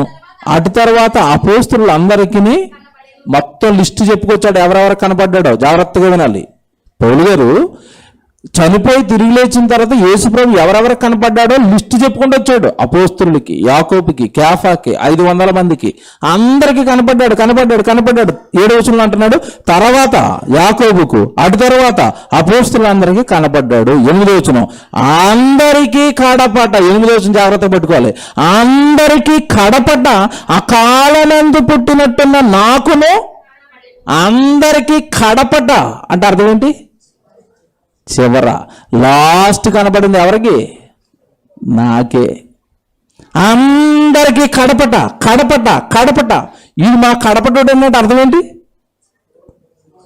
అటు తర్వాత అపోస్తలులందరికీ మొత్తం లిస్టు చెప్పుకొచ్చాడు, ఎవరెవరు కనపడ్డాడో. జాగ్రత్తగా వినాలి. పౌలు గారు చనిపోయి తిరిగి లేచిన తర్వాత యేసుప్రభు ఎవరెవరికి కనపడ్డాడో లిస్టు చెప్పుకుంటూ వచ్చాడు. అపోస్తలులకి, యాకోబుకి, కేఫాకి, 500 మందికి అందరికీ కనపడ్డాడు. 7వ వచనంలో అంటున్నాడు, తర్వాత యాకోబుకు, అటు తర్వాత అపోస్తలులందరికీ కనపడ్డాడు. 8వ వచనం, అందరికీ కడపట. 8వ వచనం జాగ్రత్త పెట్టుకోవాలి. అందరికీ కడపట అకాలమందు పుట్టినట్టున్న నాకును అందరికీ కడపట అంటే అర్థం ఏంటి? చివర లాస్ట్ కనపడింది ఎవరికి? నాకే. అందరికీ కడపట కడపట కడపట. ఇది మా కడపటోడు అన్నట్టు అర్థం ఏంటి?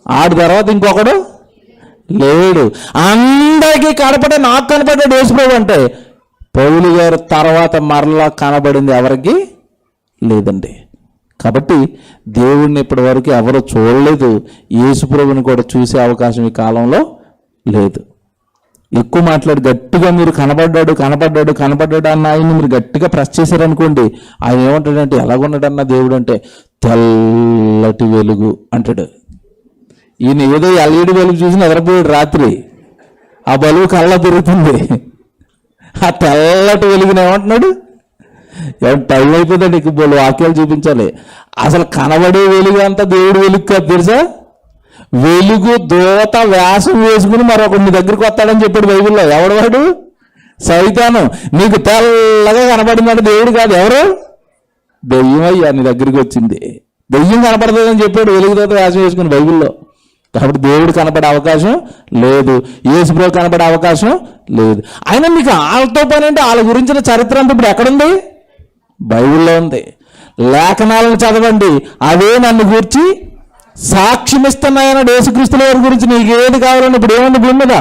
ఆడి తర్వాత ఇంకొకడు లేడు. అందరికీ కడపట నాకు కనపడ్డాడు యేసుప్రభు అంటే పౌలు గారు తర్వాత మరలా కనబడింది ఎవరికి? లేదండి. కాబట్టి దేవుణ్ణి ఇప్పటి వరకు ఎవరు చూడలేదు. యేసుప్రభుని కూడా చూసే అవకాశం ఈ కాలంలో లేదు. ఎక్కువ మాట్లాడి గట్టిగా మీరు కనబడ్డాడు కనబడ్డాడు కనబడ్డాడు అన్న ఆయన్ని మీరు గట్టిగా ప్రెస్ చేశారనుకోండి, ఆయన ఏమంటాడంటే ఎలాగున్నాడన్న దేవుడు అంటే తెల్లటి వెలుగు అంటాడు. ఈయన ఏదో ఎల్ఈడి వెలుగు చూసి నిద్రపోయాడు రాత్రి, ఆ బలుగు కళ్ళ తిరుగుతుంది. ఆ తెల్లటి వెలుగుని ఏమంటున్నాడు? టైం అయిపోతుంది, నీకు బోలు వాక్యాలు చూపించాలి. అసలు కనబడే వెలుగు అంతా దేవుడు వెలుగు కాదు తెలుసా. వెలుగు దూత వేషం వేసుకుని మరొకటి నీ దగ్గరికి వస్తాడని చెప్పాడు బైబిల్లో. ఎవడు వాడు? సైతాను. నీకు తెల్లగా కనపడిందంటే దేవుడు కాదు, ఎవరు? దెయ్యం అయ్యా నీ దగ్గరికి వచ్చింది. దెయ్యం కనపడుతుందని చెప్పాడు వెలుగు దూత వేషం వేసుకుని బైబిల్లో. కాబట్టి దేవుడు కనపడే అవకాశం లేదు, యేసుప్రభు కనపడే అవకాశం లేదు. అయినా మీకు వాళ్ళతో పని అంటే వాళ్ళ గురించిన చరిత్ర అంతా ఇప్పుడు ఎక్కడుంది? బైబిల్లో ఉంది. లేఖనాలను చదవండి, అవే నన్ను గూర్చి సాక్ష్యమిస్తున్నాయన్న యేసుక్రీస్తుల వారి గురించి. నీకు ఏది కావాలని ఇప్పుడు ఏముంది భూమి మీద?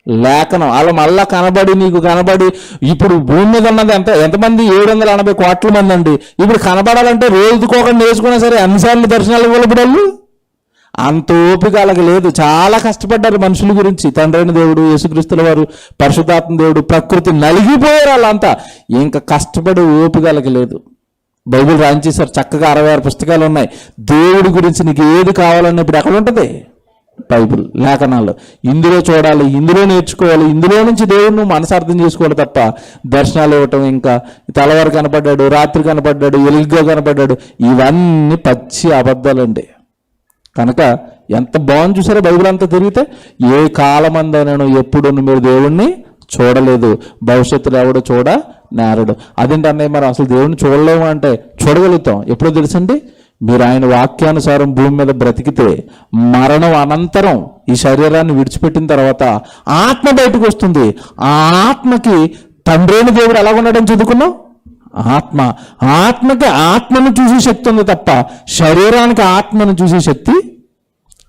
లేఖనం. వాళ్ళు మళ్ళా కనబడి నీకు కనబడి ఇప్పుడు భూమి మీద ఉన్నది ఎంతమంది? 780 కోట్ల మంది అండి. ఇప్పుడు కనబడాలంటే రోజుకోకుండా నేర్చుకున్నా సరే అన్నిసార్లు దర్శనాలు ఇవ్వాలి. వాళ్ళు అంత ఓపిక వాళ్ళకి లేదు. చాలా కష్టపడ్డారు మనుషుల గురించి. తండ్రైన దేవుడు, యేసుక్రీస్తుల వారు, పరిశుద్ధాత్మ దేవుడు, ప్రకృతి నలిగిపోయారు వాళ్ళంతా. ఇంకా కష్టపడే ఓపిక వాళ్ళకి లేదు. బైబిల్ రాయించేశారు, చక్కగా 66 పుస్తకాలు ఉన్నాయి. దేవుడి గురించి నీకు ఏది కావాలన్నప్పుడు ఎక్కడ ఉంటుంది? బైబిల్, లేఖనాలు. ఇందులో చూడాలి, ఇందులో నేర్చుకోవాలి, ఇందులో నుంచి దేవుడిని మనసార్థం చేసుకోవాలి తప్ప దర్శనాలు ఇవ్వటం, ఇంకా తెల్లవారు కనపడ్డాడు, రాత్రి కనపడ్డాడు, వెలుగుగా కనపడ్డాడు, ఇవన్నీ పచ్చి అబద్ధాలండి. కనుక ఎంత బాగుంది చూసారో బైబిల్ అంతా తిరిగితే. ఏ కాలమందైనా ఎప్పుడు మీరు దేవుణ్ణి చూడలేదు, భవిష్యత్తులో ఎవడు చూడ నేరడు. అదేంటి అన్నయ్య మరి అసలు దేవుణ్ణి చూడలేము అంటే చూడగలుగుతాం. ఎప్పుడో తెలుసండి, మీరు ఆయన వాక్యానుసారం భూమి మీద బ్రతికితే మరణం అనంతరం ఈ శరీరాన్ని విడిచిపెట్టిన తర్వాత ఆత్మ బయటకు వస్తుంది. ఆ ఆత్మకి తండ్రైన దేవుడు ఎలా ఉన్నాడని చదువుకున్నాం. ఆత్మకి ఆత్మను చూసే శక్తి ఉంది తప్ప శరీరానికి ఆత్మను చూసే శక్తి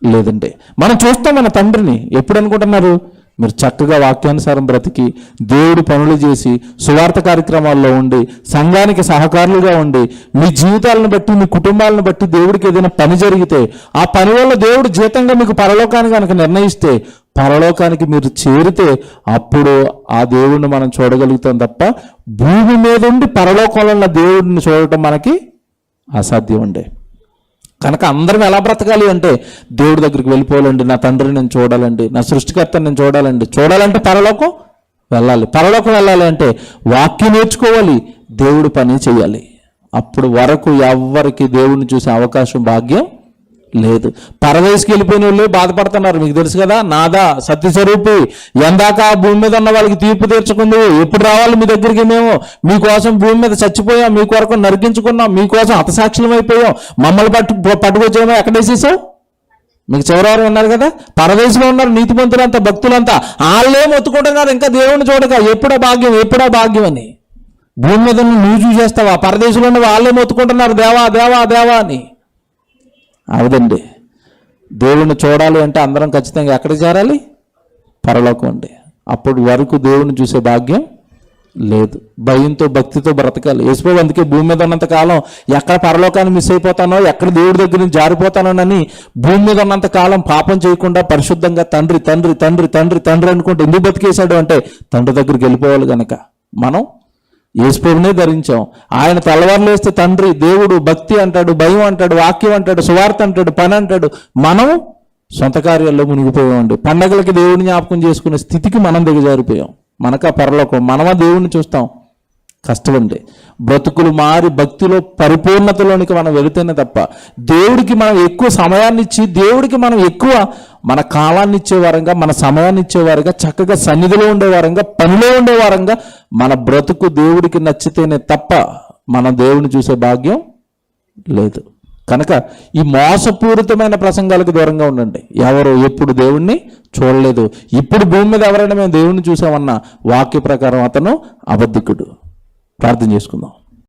లేదండి. మనం చూస్తాం మన తండ్రిని. ఎప్పుడు అనుకుంటున్నారు? మీరు చక్కగా వాక్యానుసారం బ్రతికి దేవుడి పనులు చేసి సువార్త కార్యక్రమాల్లో ఉండి సంఘానికి సహకారులుగా ఉండి మీ జీవితాలను బట్టి మీ కుటుంబాలను బట్టి దేవుడికి ఏదైనా పని జరిగితే ఆ పని వల్ల దేవుడు జీతంగా మీకు పరలోకాన్ని కనుక నిర్ణయిస్తే పరలోకానికి మీరు చేరితే అప్పుడు ఆ దేవుడిని మనం చూడగలుగుతాం తప్ప భూమి మీద ఉండి పరలోకంలో ఉన్న దేవుడిని చూడటం మనకి అసాధ్యం ఉండే. కనుక అందరం ఎలా బ్రతకాలి అంటే దేవుడి దగ్గరికి వెళ్ళిపోవాలండి. నా తండ్రిని నేను చూడాలండి, నా సృష్టికర్తని నేను చూడాలంటే పరలోకం వెళ్ళాలి అంటే వాక్యం నేర్చుకోవాలి, దేవుడి పని చేయాలి. అప్పుడు వరకు ఎవరికి దేవుడిని చూసే అవకాశం భాగ్యం లేదు. పరదేశికి వెళ్ళిపోయిన వాళ్ళు బాధపడుతున్నారు, మీకు తెలుసు కదా. నాదా సత్యస్వరూపి, ఎందాక భూమి మీద ఉన్న వాళ్ళకి తీర్పు తీర్చకుంది, ఎప్పుడు రావాలి మీ దగ్గరికి? మేము మీకోసం భూమి మీద చచ్చిపోయాం, మీ కొరకు నరికించుకున్నాం, మీకోసం హతసాక్షులం అయిపోయాం, మమ్మల్ని పట్టుకొచ్చేమో ఎక్కడేసేసావు? మీకు చివరి ఉన్నారు కదా, పరదేశంలో ఉన్నారు నీతిమంతులంతా, భక్తులంతా. వాళ్ళేం ఒత్తుకుంటాం కదా, ఇంకా దేవుణ్ణి చూడక ఎప్పుడా భాగ్యం అని. భూమి మీద నువ్వు చూసేస్తావా? పరదేశంలో ఉన్న వాళ్ళే మొత్తుకుంటున్నారు దేవా దేవా దేవా అని. అవదండి. దేవుణ్ణి చూడాలి అంటే అందరం ఖచ్చితంగా ఎక్కడికి చేరాలి? పరలోకం అండి. అప్పటి వరకు దేవుణ్ణి చూసే భాగ్యం లేదు. భయంతో భక్తితో బ్రతకాలి. యేసుప్రభు అందుకే భూమి మీద ఉన్నంత కాలం ఎక్కడ పరలోకాన్ని మిస్ అయిపోతానో, ఎక్కడ దేవుడి దగ్గర నుంచి జారిపోతానోనని భూమి మీద ఉన్నంత కాలం పాపం చేయకుండా పరిశుద్ధంగా తండ్రి తండ్రి తండ్రి తండ్రి తండ్రి అనుకుంటే ఎందుకు బతికేశాడు అంటే తండ్రి దగ్గరికి వెళ్ళిపోవాలి కనుక. మనం యేసుప్రభునే ధరించాం. ఆయన తలవార్లు వేస్తే తండ్రి, దేవుడు, భక్తి అంటాడు, భయం అంటాడు, వాక్యం అంటాడు, సువార్త అంటాడు, పని అంటాడు. మనం సొంత కార్యాల్లో మునిగిపోయామండి. పండగలకి దేవుడిని జ్ఞాపకం చేసుకునే స్థితికి మనం దిగజారిపోయాం. మనకా పరలోకం, మనమా దేవుడిని చూస్తాం? కష్టం అండి. బ్రతుకులు మారి భక్తిలో పరిపూర్ణతలోనికి మనం వెళితేనే తప్ప, దేవుడికి మనం ఎక్కువ సమయాన్ని ఇచ్చి, దేవుడికి మనం ఎక్కువ మన కాలాన్ని ఇచ్చేవారంగా, మన సమయాన్ని ఇచ్చేవారుగా, చక్కగా సన్నిధిలో ఉండేవారంగా, పనిలో ఉండేవారంగా మన బ్రతుకు దేవుడికి నచ్చితేనే తప్ప మన దేవుడిని చూసే భాగ్యం లేదు. కనుక ఈ మోసపూరితమైన ప్రసంగాలకు దూరంగా ఉండండి. ఎవరు ఎప్పుడు దేవుణ్ణి చూడలేదు, ఇప్పుడు భూమి మీద ఎవరైనా మేము దేవుణ్ణి చూసామన్నా వాక్య ప్రకారం అతను అబద్ధికుడు. ప్రార్థన చేసుకుందాం.